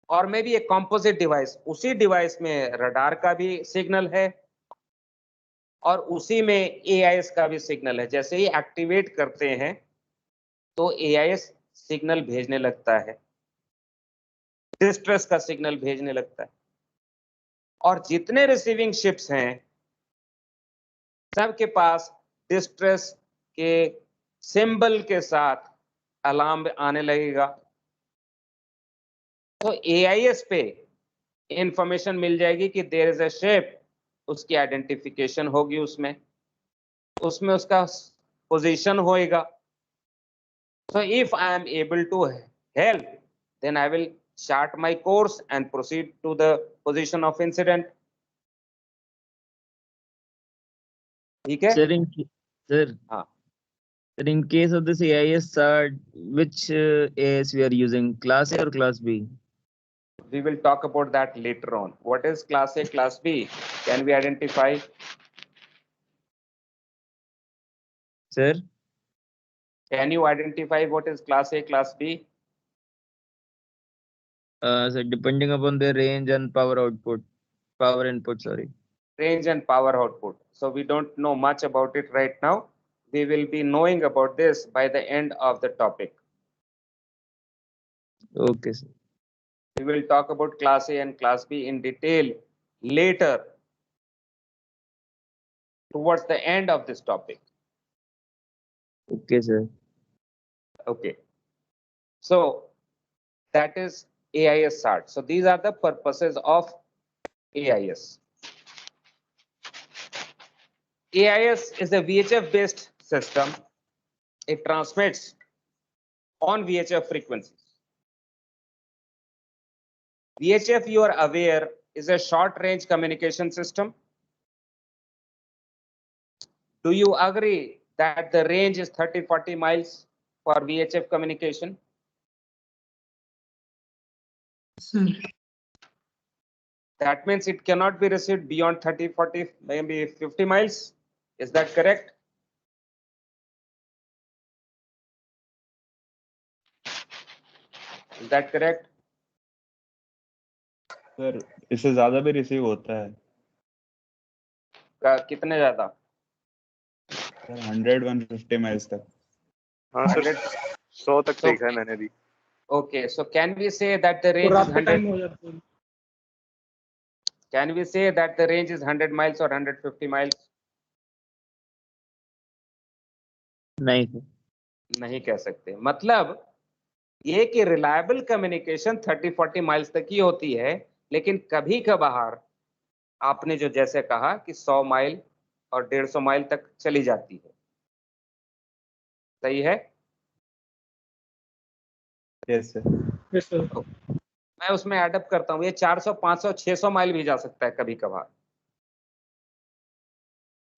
or maybe a composite device. उसी डिवाइस में रडार का भी सिग्नल है और उसी में AIS का भी सिग्नल है। जैसे ही एक्टिवेट करते हैं तो AIS सिग्नल भेजने लगता है, डिस्ट्रेस का सिग्नल भेजने लगता है, और जितने रिसीविंग शिप्स हैं सबके पास डिस्ट्रेस के सिंबल के साथ अलार्म आने लगेगा। तो AIS पे इंफॉर्मेशन मिल जाएगी कि देयर इज अ शिप, उसकी आइडेंटिफिकेशन होगी, उसमें उसका पोजीशन होएगा। So if I am able to help, then I will chart my course and proceed to the position of incident. ठीक है? Sir, हाँ, sir, in case of this AIS, which AIS we are using, Class A or Class B? we will talk about that later on. What is class A, class B? Can we identify? Sir, Can you identify what is class A, class B? so depending upon the range and power input, sorry. Range and power output. So we don't know much about it right now. We will be knowing about this by the end of the topic. Okay, sir. We will talk about class A and class B in detail later, towards the end of this topic. Okay, sir. Okay. So that is AIS SAT. So these are the purposes of AIS. AIS is a VHF based system. It transmits on VHF frequencies. VHF, you are aware, is a short range communication system. Do you agree that the range is 30-40 miles for VHF communication? Sir, That means it cannot be received beyond 30, 40, maybe 50 miles. Is that correct? Is that correct? Sir इससे ज्यादा भी receive होता है कितने ज्यादा? Sir 100-150 miles तक। हाँ sir, 100 तक देखा है मैंने भी। Okay, so can we say that the range is 100? Can we say that the range is 100 miles or 150 miles? नहीं sir. नहीं कह सकते। मतलब ये कि रिलायबल कम्युनिकेशन 30-40 माइल्स तक ही होती है, लेकिन कभी कभार आपने जो जैसे कहा कि 100 माइल और 150 माइल तक चली जाती है। सही है? Yes sir. मैं उसमें एडअप करता हूँ, ये 400, 500, 600 माइल भी जा सकता है कभी कभार,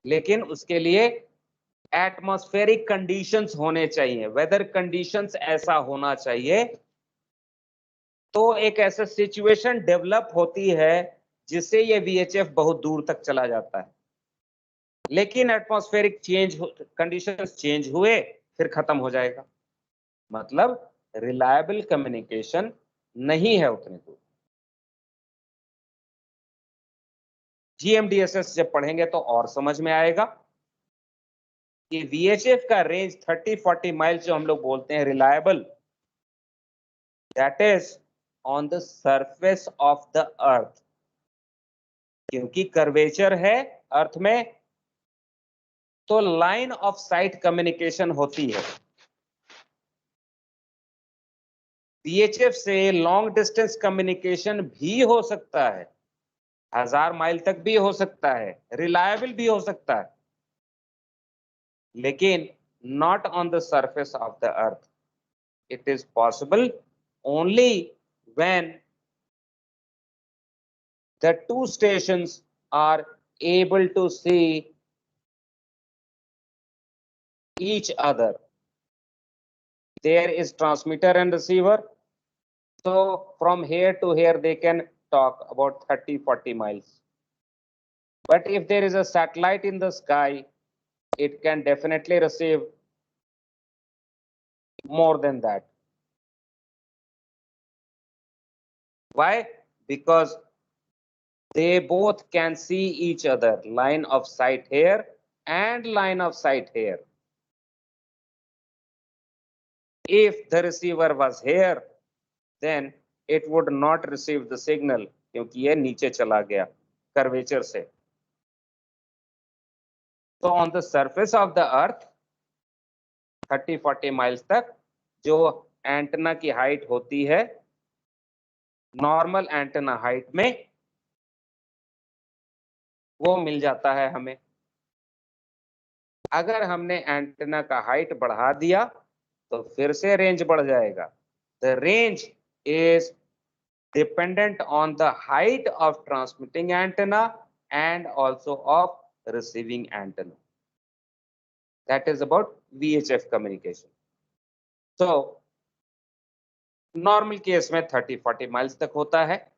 लेकिन उसके लिए एटमॉस्फेरिक कंडीशंस होने चाहिए, वेदर कंडीशंस ऐसा होना चाहिए, तो एक ऐसा सिचुएशन डेवलप होती है जिससे ये VHF बहुत दूर तक चला जाता है। लेकिन एटमॉस्फेरिक कंडीशंस चेंज हुए फिर खत्म हो जाएगा। मतलब रिलायबल कम्युनिकेशन नहीं है उतने दूर। GMDSS जब पढ़ेंगे तो और समझ में आएगा कि VHF का रेंज 30-40 माइल जो हम लोग बोलते हैं reliable, that is on the surface of the earth. क्योंकि कर्वेचर है अर्थ में, तो लाइन ऑफ साइट कम्युनिकेशन होती है। VHF से लॉन्ग डिस्टेंस कम्युनिकेशन भी हो सकता है, 1000 माइल तक भी हो सकता है, रिलायबल भी हो सकता है, लेकिन not on the surface of the earth. It is possible only when the two stations are able to see each other. There is transmitter and receiver. So from here to here, they can talk about 30-40 miles. But if there is a satellite in the sky, it can definitely receive more than that. Why? Because they both can see each other, line of sight here and line of sight here. If the receiver was here, then it would not receive the signal क्योंकि ये नीचे चला गया curvature से. So on the surface of the earth 30-40 miles तक जो antenna की height होती है नॉर्मल एंटेना हाइट में वो मिल जाता है हमें. अगर हमने एंटेना का हाइट बढ़ा दिया तो फिर से रेंज बढ़ जाएगा. The range is dependent on the height of transmitting antenna and also of receiving antenna. That is about VHF communication. So normal case में 30-40 माइल्स तक होता है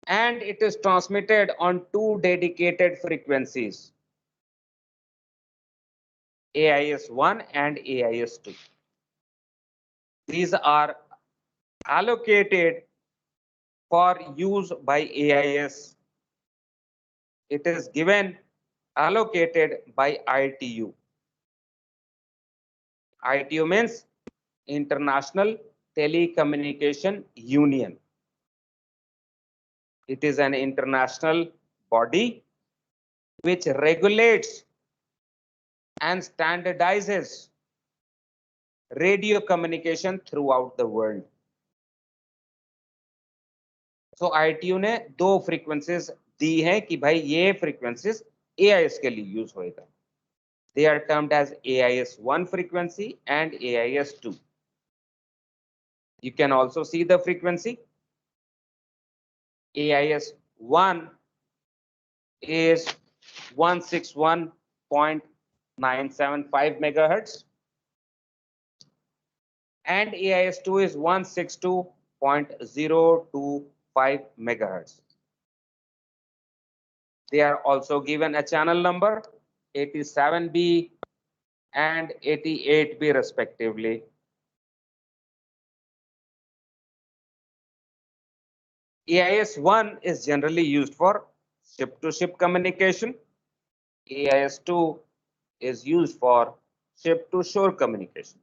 and it is transmitted on two dedicated frequencies, AIS-1 and AIS-2. These are allocated for use by AIS. It is given allocated by ITU. ITU means International Telecommunication Union. It is an international body which regulates and standardizes radio communication throughout the world. So ITU ने दो frequencies दी हैं कि भाई ये frequencies AIS के लिए use होएगा. They are termed as AIS-1 frequency and AIS-2. You can also see the frequency. AIS-1 is 161.975 megahertz and AIS-2 is 162.025 megahertz. They are also given a channel number 87B and 88B respectively. AIS-1 is generally used for ship-to-ship communication. AIS-2 is used for ship-to-shore communication.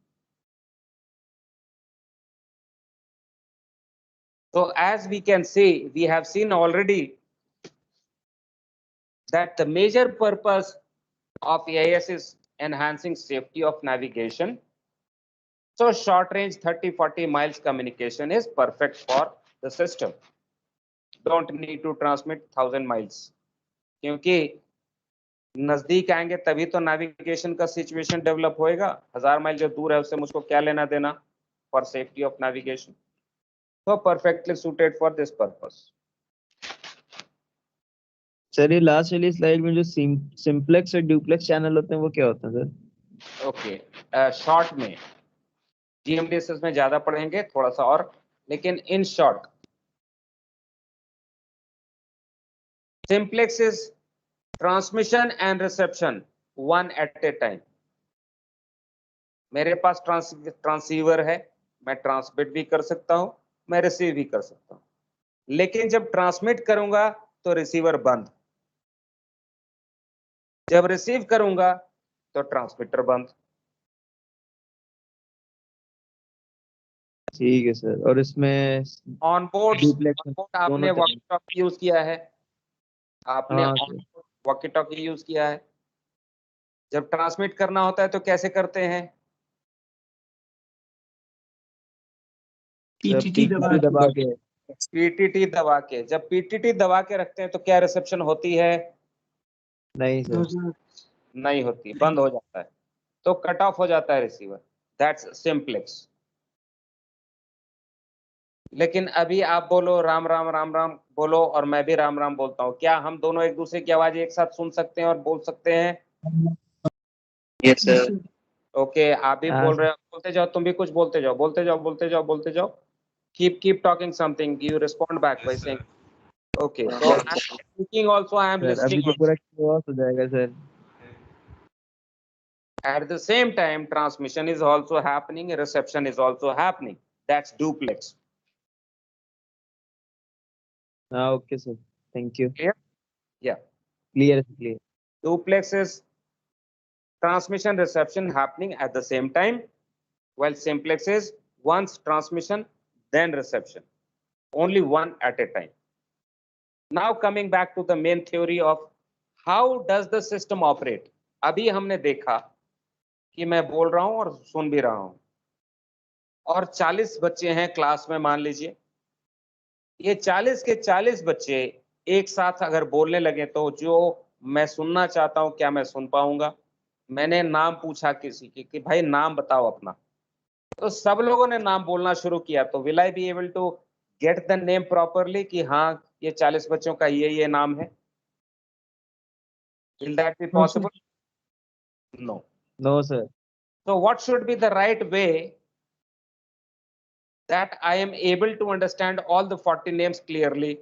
So as we can see, we have seen already that the major purpose of AIS is enhancing safety of navigation. So short range 30-40 miles communication is perfect for the system. Don't need to transmit 1000 miles. क्योंकि नजदीक आएंगे तभी तो navigation का situation develop होएगा. 1000 mile जो दूर है उससे मुझको क्या लेना देना for safety of navigation. So perfectly suited for this purpose. Sir ये लास्ट वाली स्लाइड में जो सिंप्लेक्स और ड्यूप्लेक्स चैनल होते हैं वो क्या होते हैं सर? ओके, शॉर्ट में GMDSS में ज्यादा पढ़ेंगे थोड़ा सा और, लेकिन in short simplex is transmission and reception one at a time. मेरे पास ट्रांसीवर है, मैं ट्रांसमिट भी कर सकता हूं, मैं रिसीव भी कर सकता हूं, लेकिन जब ट्रांसमिट करूंगा तो रिसीवर बंद, जब रिसीव करूंगा तो ट्रांसमीटर बंद. ठीक है सर. और इसमें ऑन बोर्ड आपने दोनों वॉकी टॉकी यूज किया है, आपने हाँ ऑन वॉकी टॉकी यूज किया है. जब ट्रांसमिट करना होता है तो कैसे करते हैं? PTT दबा दबा के पीटीटी दबा के, जब पीटीटी दबा के रखते हैं तो क्या रिसेप्शन होती है? नहीं नो सर। सर। नहीं होती, बंद हो जाता है, तो कट ऑफ हो जाता है रिसीवर। That's simplex. लेकिन अभी आप बोलो राम राम राम राम बोलो और मैं भी राम राम बोलता हूँ, क्या हम दोनों एक दूसरे की आवाज एक साथ सुन सकते हैं और बोल सकते हैं? Yes yes sir. Sir. Okay, आप भी हाँ बोल सर। रहे हो, बोलते जाओ, तुम भी कुछ बोलते जाओ, बोलते जाओ, बोलते जाओ, बोलते जाओ। keep talking something, you respond back by saying okay. So I'm speaking also, I am sir listening अभी तो also. पूरा chaos हो जाएगा sir. At the same time, transmission is also happening, reception is also happening. That's duplex. हाँ okay sir, thank you. Clear? Yeah. Clear clear. Duplex is transmission reception happening at the same time, while simplex is once transmission then reception, only one at a time. Now coming back to the main theory of how does the system operate. अभी हमने देखा कि मैं बोल रहा हूं और सुन भी रहा हूं, और 40 बच्चे हैं क्लास में, मान लीजिए ये 40 के 40 बच्चे एक साथ अगर बोलने लगे तो जो मैं सुनना चाहता हूं क्या मैं सुन पाऊंगा? मैंने नाम पूछा किसी की कि भाई नाम बताओ अपना, तो सब लोगों ने नाम बोलना शुरू किया, तो will I be able to get the name properly कि हाँ ये 40 बच्चों का ये नाम है? Will that be no sir. possible? No. No sir. So what should be the right way that I am able to understand all the 40 names clearly?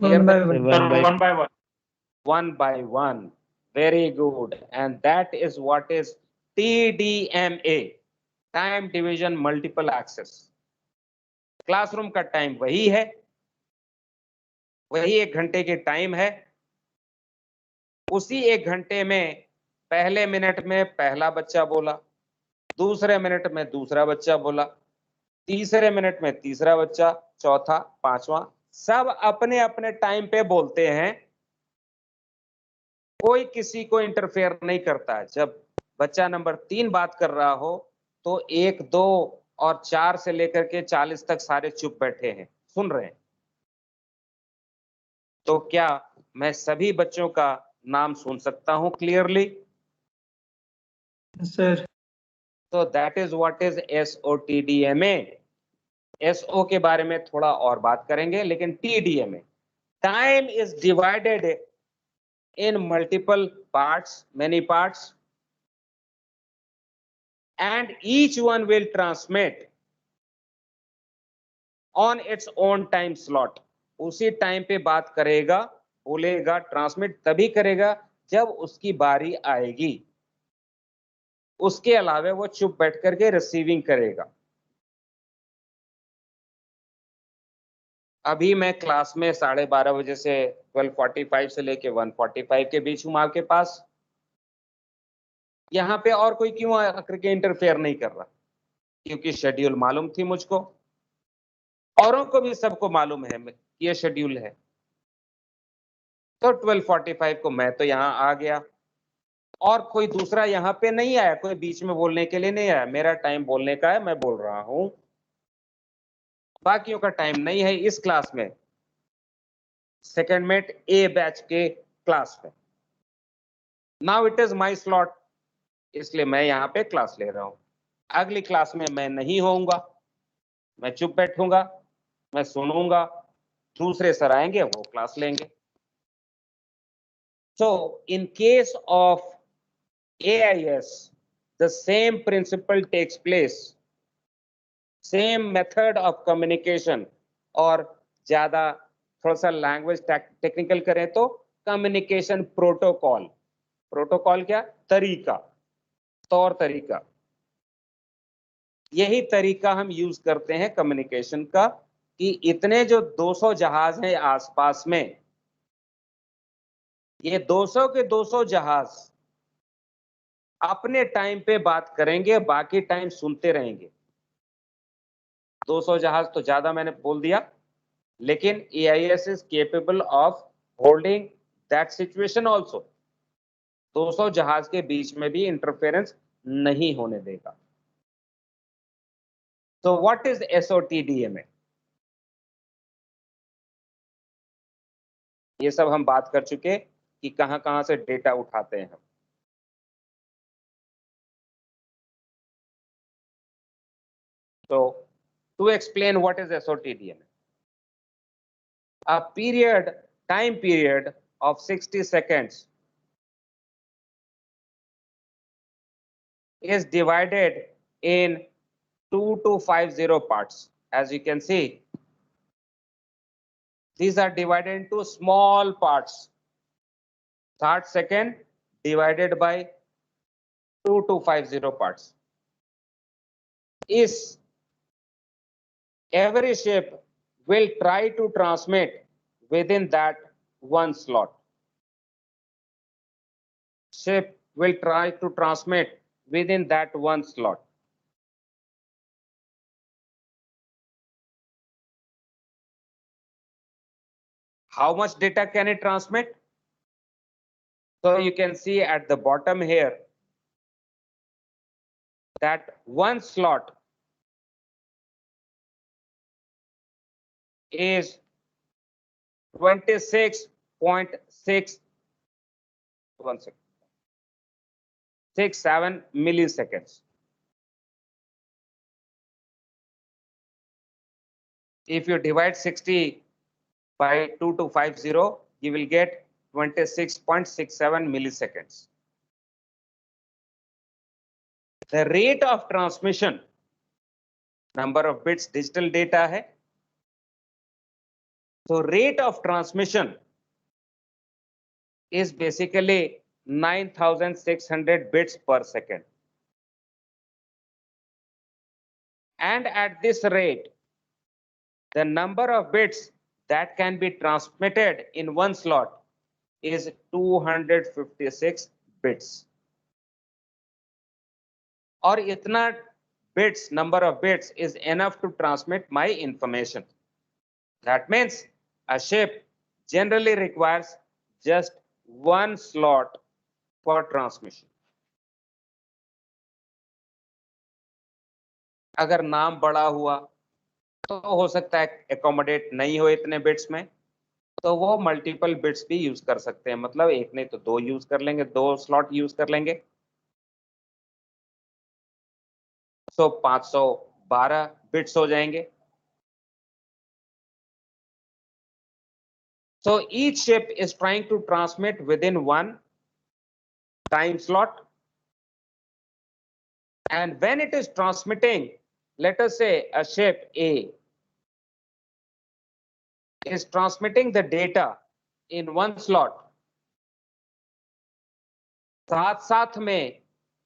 One by sir one. One by One by one. Very good. And that is what is TDMA, time division multiple access. Classroom का time वही है, वही 1 घंटे के time है। उसी 1 घंटे में पहले मिनट में पहला बच्चा बोला, दूसरे मिनट में दूसरा बच्चा बोला, तीसरे मिनट में तीसरा बच्चा, चौथा, पांचवा, सब अपने अपने टाइम पे बोलते हैं, कोई किसी को इंटरफेयर नहीं करता है। जब बच्चा नंबर 3 बात कर रहा हो तो 1, 2 और 4 से लेकर के 40 तक सारे चुप बैठे हैं, सुन रहे हैं। तो क्या मैं सभी बच्चों का नाम सुन सकता हूं क्लियरली? सर। तो that is what is SOTDMA। SO के बारे में थोड़ा और बात करेंगे, लेकिन TDMA, time is divided in multiple parts, many parts, and each one will transmit on its own time slot. उसी टाइम पे बात करेगा, बोलेगा, ट्रांसमिट तभी करेगा जब उसकी बारी आएगी। उसके अलावा वो चुप बैठ करके रिसीविंग करेगा। अभी मैं क्लास में 12:30 बजे से 12:45 से लेके 1:45 के बीच हूं आपके पास। यहाँ पे और कोई क्यों आकर के इंटरफेयर नहीं कर रहा? क्योंकि शेड्यूल मालूम थी मुझको, औरों को भी सबको मालूम है ये शेड्यूल है। तो 12:45 को मैं तो यहाँ आ गया और कोई दूसरा यहाँ पे नहीं आया, कोई बीच में बोलने के लिए नहीं आया। मेरा टाइम बोलने का है, मैं बोल रहा हूँ, बाकियों का टाइम नहीं है इस क्लास में, सेकेंड मेट ए बैच के क्लास में। Now it is my slot, इसलिए मैं यहाँ पे क्लास ले रहा हूँ। अगली क्लास में मैं नहीं होऊंगा, मैं चुप बैठूंगा, मैं सुनूंगा, दूसरे सर आएंगे वो क्लास लेंगे। So in case of AIS, the same principle takes place, same method of communication, और ज्यादा थोड़ा सा लैंग्वेज टेक्निकल करें तो कम्युनिकेशन प्रोटोकॉल। प्रोटोकॉल क्या? तरीका, तौर तरीका। यही तरीका हम यूज करते हैं कम्युनिकेशन का, कि इतने जो 200 जहाज हैं आसपास में, ये 200 के 200 जहाज अपने टाइम पे बात करेंगे, बाकी टाइम सुनते रहेंगे। 200 जहाज तो ज्यादा मैंने बोल दिया, लेकिन AIS is capable of holding that situation also. 200 जहाज के बीच में भी इंटरफेरेंस नहीं होने देगा। तो व्हाट इज SOTDMA? ये सब हम बात कर चुके कि कहां से डेटा उठाते हैं हम। So to explain what is SOTDNA, a time period of 60 seconds is divided in 2250 parts. As you can see, these are divided into small parts. 60 seconds divided by 2250 parts. Is every ship will try to transmit within that one slot. Ship will try to transmit within that one slot. How much data can it transmit? So you can see at the bottom here that one slot is 26.6 67 milliseconds. If you divide 60 by 2250, you will get 26.67 milliseconds. The rate of transmission, number of bits digital data hai. So rate of transmission is basically 9600 bits per second. And at this rate, the number of bits that can be transmitted in one slot is 256 bits. Or itna bits, number of bits is enough to transmit my information. That means a ship generally requires just one slot for transmission. अगर नाम बड़ा हुआ तो हो सकता है accommodate नहीं हो इतने बिट्स में, तो वो मल्टीपल बिट्स भी यूज कर सकते हैं, मतलब एक नहीं तो दो यूज कर लेंगे, दो स्लॉट यूज कर लेंगे। तो 512 बिट्स हो जाएंगे। So each ship is trying to transmit within one time slot, and when it is transmitting, let us say a ship A is transmitting the data in one slot, साथ साथ में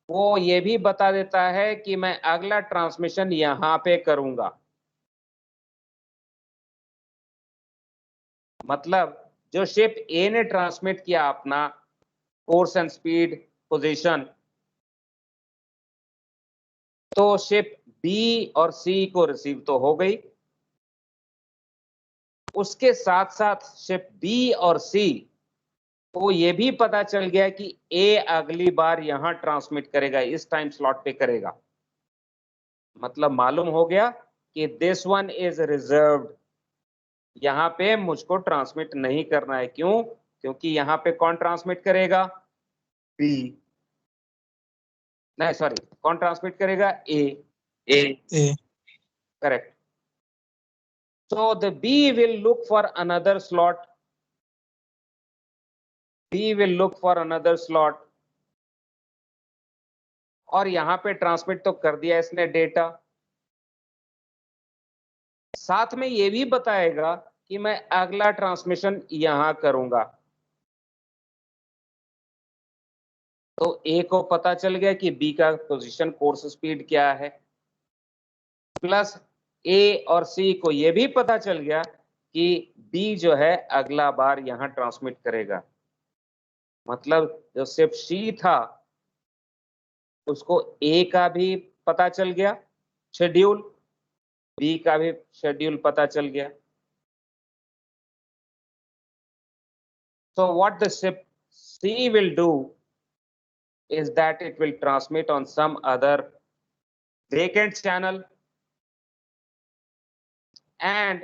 वो ये भी बता देता है कि मैं अगला ट्रांसमिशन यहां पे करूंगा। मतलब जो शिप ए ने ट्रांसमिट किया अपना कोर्स एंड स्पीड पोजीशन, तो शिप बी और सी को रिसीव तो हो गई, उसके साथ साथ शिप बी और सी को ये भी पता चल गया कि ए अगली बार यहां ट्रांसमिट करेगा, इस टाइम स्लॉट पे करेगा। मतलब मालूम हो गया कि दिस वन इज रिजर्व्ड, यहां पे मुझको ट्रांसमिट नहीं करना है। क्यों? क्योंकि यहां पे कौन ट्रांसमिट करेगा? बी, नहीं सॉरी, कौन ट्रांसमिट करेगा? ए। Correct. So the B will look for another slot. B will look for another slot. और यहां पे ट्रांसमिट तो कर दिया इसने डेटा, साथ में ये भी बताएगा कि मैं अगला ट्रांसमिशन यहां करूंगा। तो ए को पता चल गया कि बी का पोजीशन कोर्स स्पीड क्या है, प्लस ए और सी को ये भी पता चल गया कि बी जो है अगला बार यहां ट्रांसमिट करेगा। मतलब जो शिप सी था उसको ए का भी पता चल गया शेड्यूल, बी का भी शेड्यूल पता चल गया। So what the ship C will do is that it will transmit on some other vacant channel and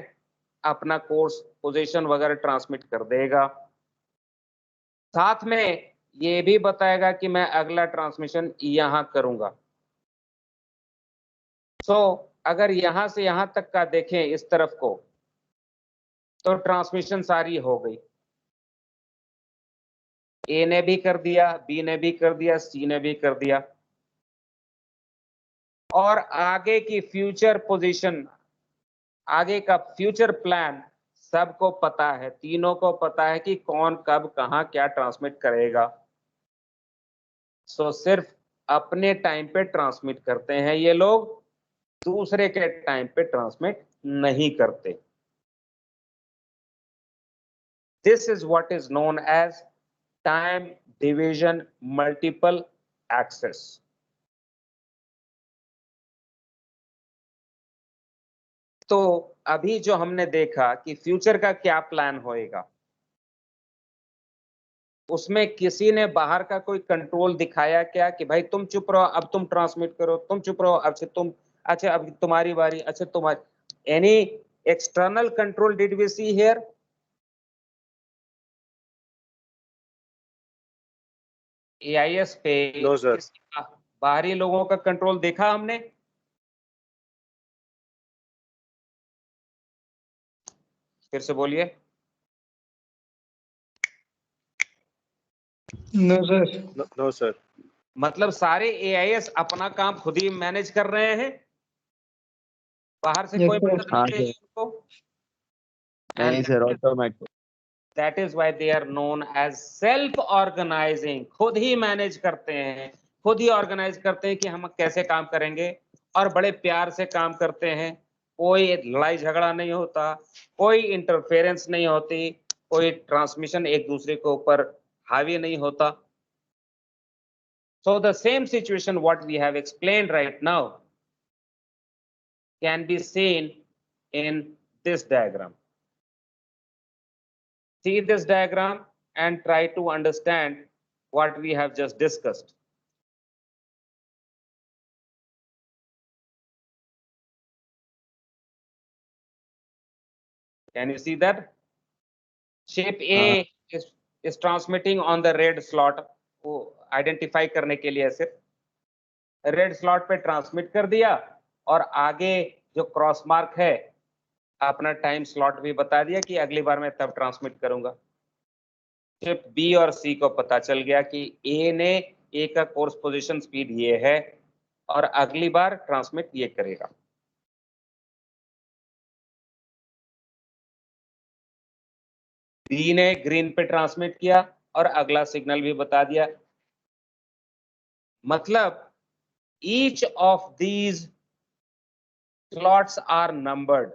अपना कोर्स पोजीशन वगैरह ट्रांसमिट कर देगा, साथ में ये भी बताएगा कि मैं अगला ट्रांसमिशन यहां करूंगा। अगर यहां से यहां तक का देखें इस तरफ को, तो ट्रांसमिशन सारी हो गई। ए ने भी कर दिया, बी ने भी कर दिया, सी ने भी कर दिया, और आगे की फ्यूचर पोजीशन, आगे का फ्यूचर प्लान सबको पता है, तीनों को पता है कि कौन कब कहां क्या ट्रांसमिट करेगा। सिर्फ अपने टाइम पे ट्रांसमिट करते हैं ये लोग, दूसरे के टाइम पे ट्रांसमिट नहीं करते। This is what is known as time division multiple access. तो अभी जो हमने देखा कि फ्यूचर का क्या प्लान होएगा, उसमें किसी ने बाहर का कोई कंट्रोल दिखाया क्या कि भाई तुम चुप रहो, अब तुम ट्रांसमिट करो, तुम चुप रहो, अब से तुम, अच्छा अब तुम्हारी बारी, अच्छा तुम्हारी, any external control did we see here? AIS पे नो सर। किसी बाहरी लोगों का कंट्रोल देखा हमने? फिर से बोलिए। No sir. No sir. मतलब सारे एआईएस अपना काम खुद ही मैनेज कर रहे हैं, बाहर से Yes, कोई sir. मदद हाँ नहीं चाहिए सर, उनको। नहीं sir, automatic. That is why they are known as self organizing, खुद ही मैनेज करते हैं, खुद ही ऑर्गेनाइज करते हैं कि हम कैसे काम करेंगे, और बड़े प्यार से काम करते हैं। कोई लड़ाई झगड़ा नहीं होता, कोई इंटरफेरेंस नहीं होती, कोई ट्रांसमिशन एक दूसरे के ऊपर हावी नहीं होता। So the same situation what we have explained right now can be seen in this diagram. See this diagram and try to understand what we have just discussed. Can you see that? Ship A is transmitting on the red slot को identify करने के लिए सिर्फ red slot पे transmit कर दिया, और आगे जो क्रॉस मार्क है अपना टाइम स्लॉट भी बता दिया कि अगली बार मैं तब ट्रांसमिट करूंगा। शिप बी और सी को पता चल गया कि ए का कोर्स पोजीशन स्पीड ये है और अगली बार ट्रांसमिट ये करेगा। बी ने ग्रीन पे ट्रांसमिट किया और अगला सिग्नल भी बता दिया। मतलब each of these slots are numbered,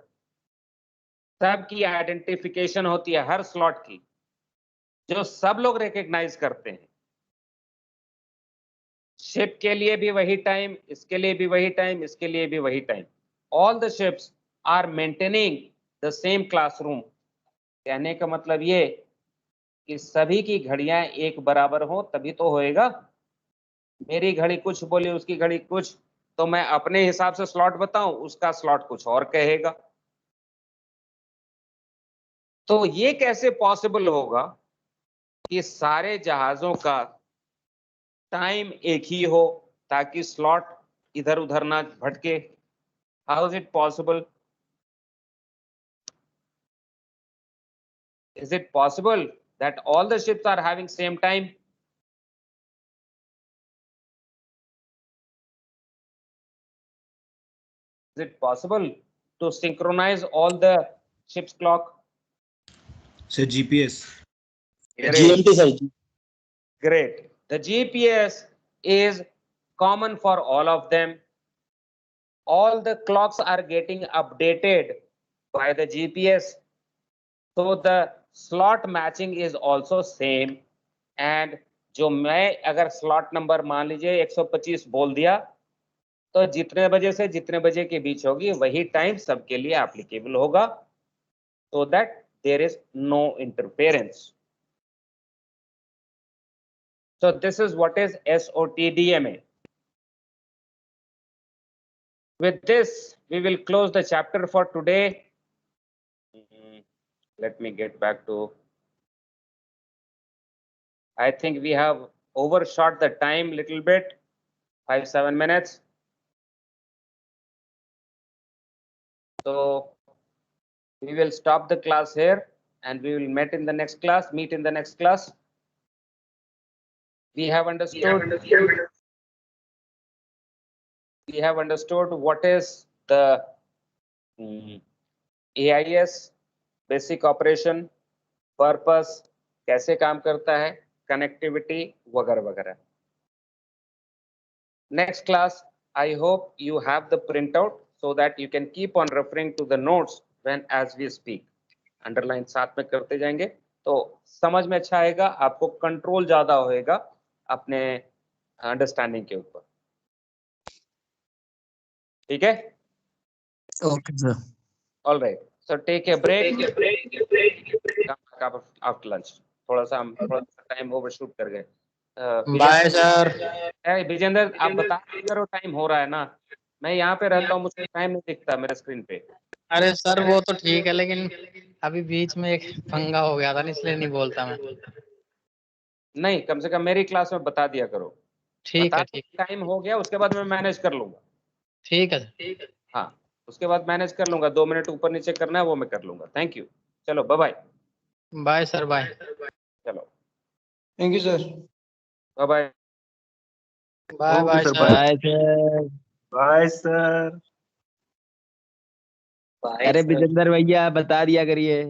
सबकी आइडेंटिफिकेशन होती है हर स्लॉट की, जो सब लोग रिकॉग्नाइज करते हैं। शिप के लिए भी वही टाइम, इसके लिए भी वही टाइम, इसके लिए भी वही time. All the ships are maintaining the same classroom. कहने का मतलब ये कि सभी की घड़ियां एक बराबर हो तभी तो होएगा। मेरी घड़ी कुछ बोले, उसकी घड़ी कुछ, तो मैं अपने हिसाब से स्लॉट बताऊं, उसका स्लॉट कुछ और कहेगा। तो ये कैसे पॉसिबल होगा कि सारे जहाजों का टाइम एक ही हो ताकि स्लॉट इधर उधर ना भटके? How is it possible? Is it possible that all the ships are having same time? Is it possible to synchronize all the ships' clock? Say GPS. GMT sir. Great. The GPS is common for all of them. All the clocks are getting updated by the GPS. So the slot matching is also same. And जो मैं अगर slot number मान लीजिए 125 बोल दिया, तो जितने बजे से जितने बजे के बीच होगी वही टाइम सबके लिए एप्लीकेबल होगा, so that there is no interference. So this is what is SOTDMA. With this, we will close the chapter for today. let me get back to. I think we have overshot the time little bit, 5-7 minutes. So we will stop the class here and we will meet in the next class. We have understood. We have understood what is the AIS, basic operation, purpose, कैसे काम करता है, connectivity वगैरह वगैरह. Next class, I hope you have the printout so that you can keep on referring to the notes when as we speak. Underline साथ में करते जाएंगे तो समझ में अच्छा आएगा, आपको कंट्रोल ज्यादा होएगा अपने अंडरस्टैंडिंग के ऊपर. ठीक है? Okay, sir. All right. So take a break. Come back after lunch. थोड़ा सा हम टाइम ओवरशूट कर गए. Bye sir. विजेंद्र, आप बता करो टाइम हो रहा है ना. मैं यहाँ पे रहता हूँ, मुझे टाइम नहीं दिखता मेरे स्क्रीन पे. अरे सर वो तो ठीक है, लेकिन अभी बीच में एक पंगा हो गया था ना, इसलिए नहीं बोलता मैं. नहीं, कम से कम मेरी क्लास में बता दिया करो. ठीक है, ठीक. टाइम हो गया, उसके बाद मैं मैनेज कर लूंगा. ठीक है. हाँ, उसके बाद मैनेज कर लूंगा. 2 मिनट ऊपर नीचे करना है वो मैं कर लूंगा. Thank you. चलो bye bye. Bye sir, bye. चलो thank you sir. Bye bye. Bye bye sir. Bye sir. Bye sir. अरे विजेंद्र भैया बता दिया करिए.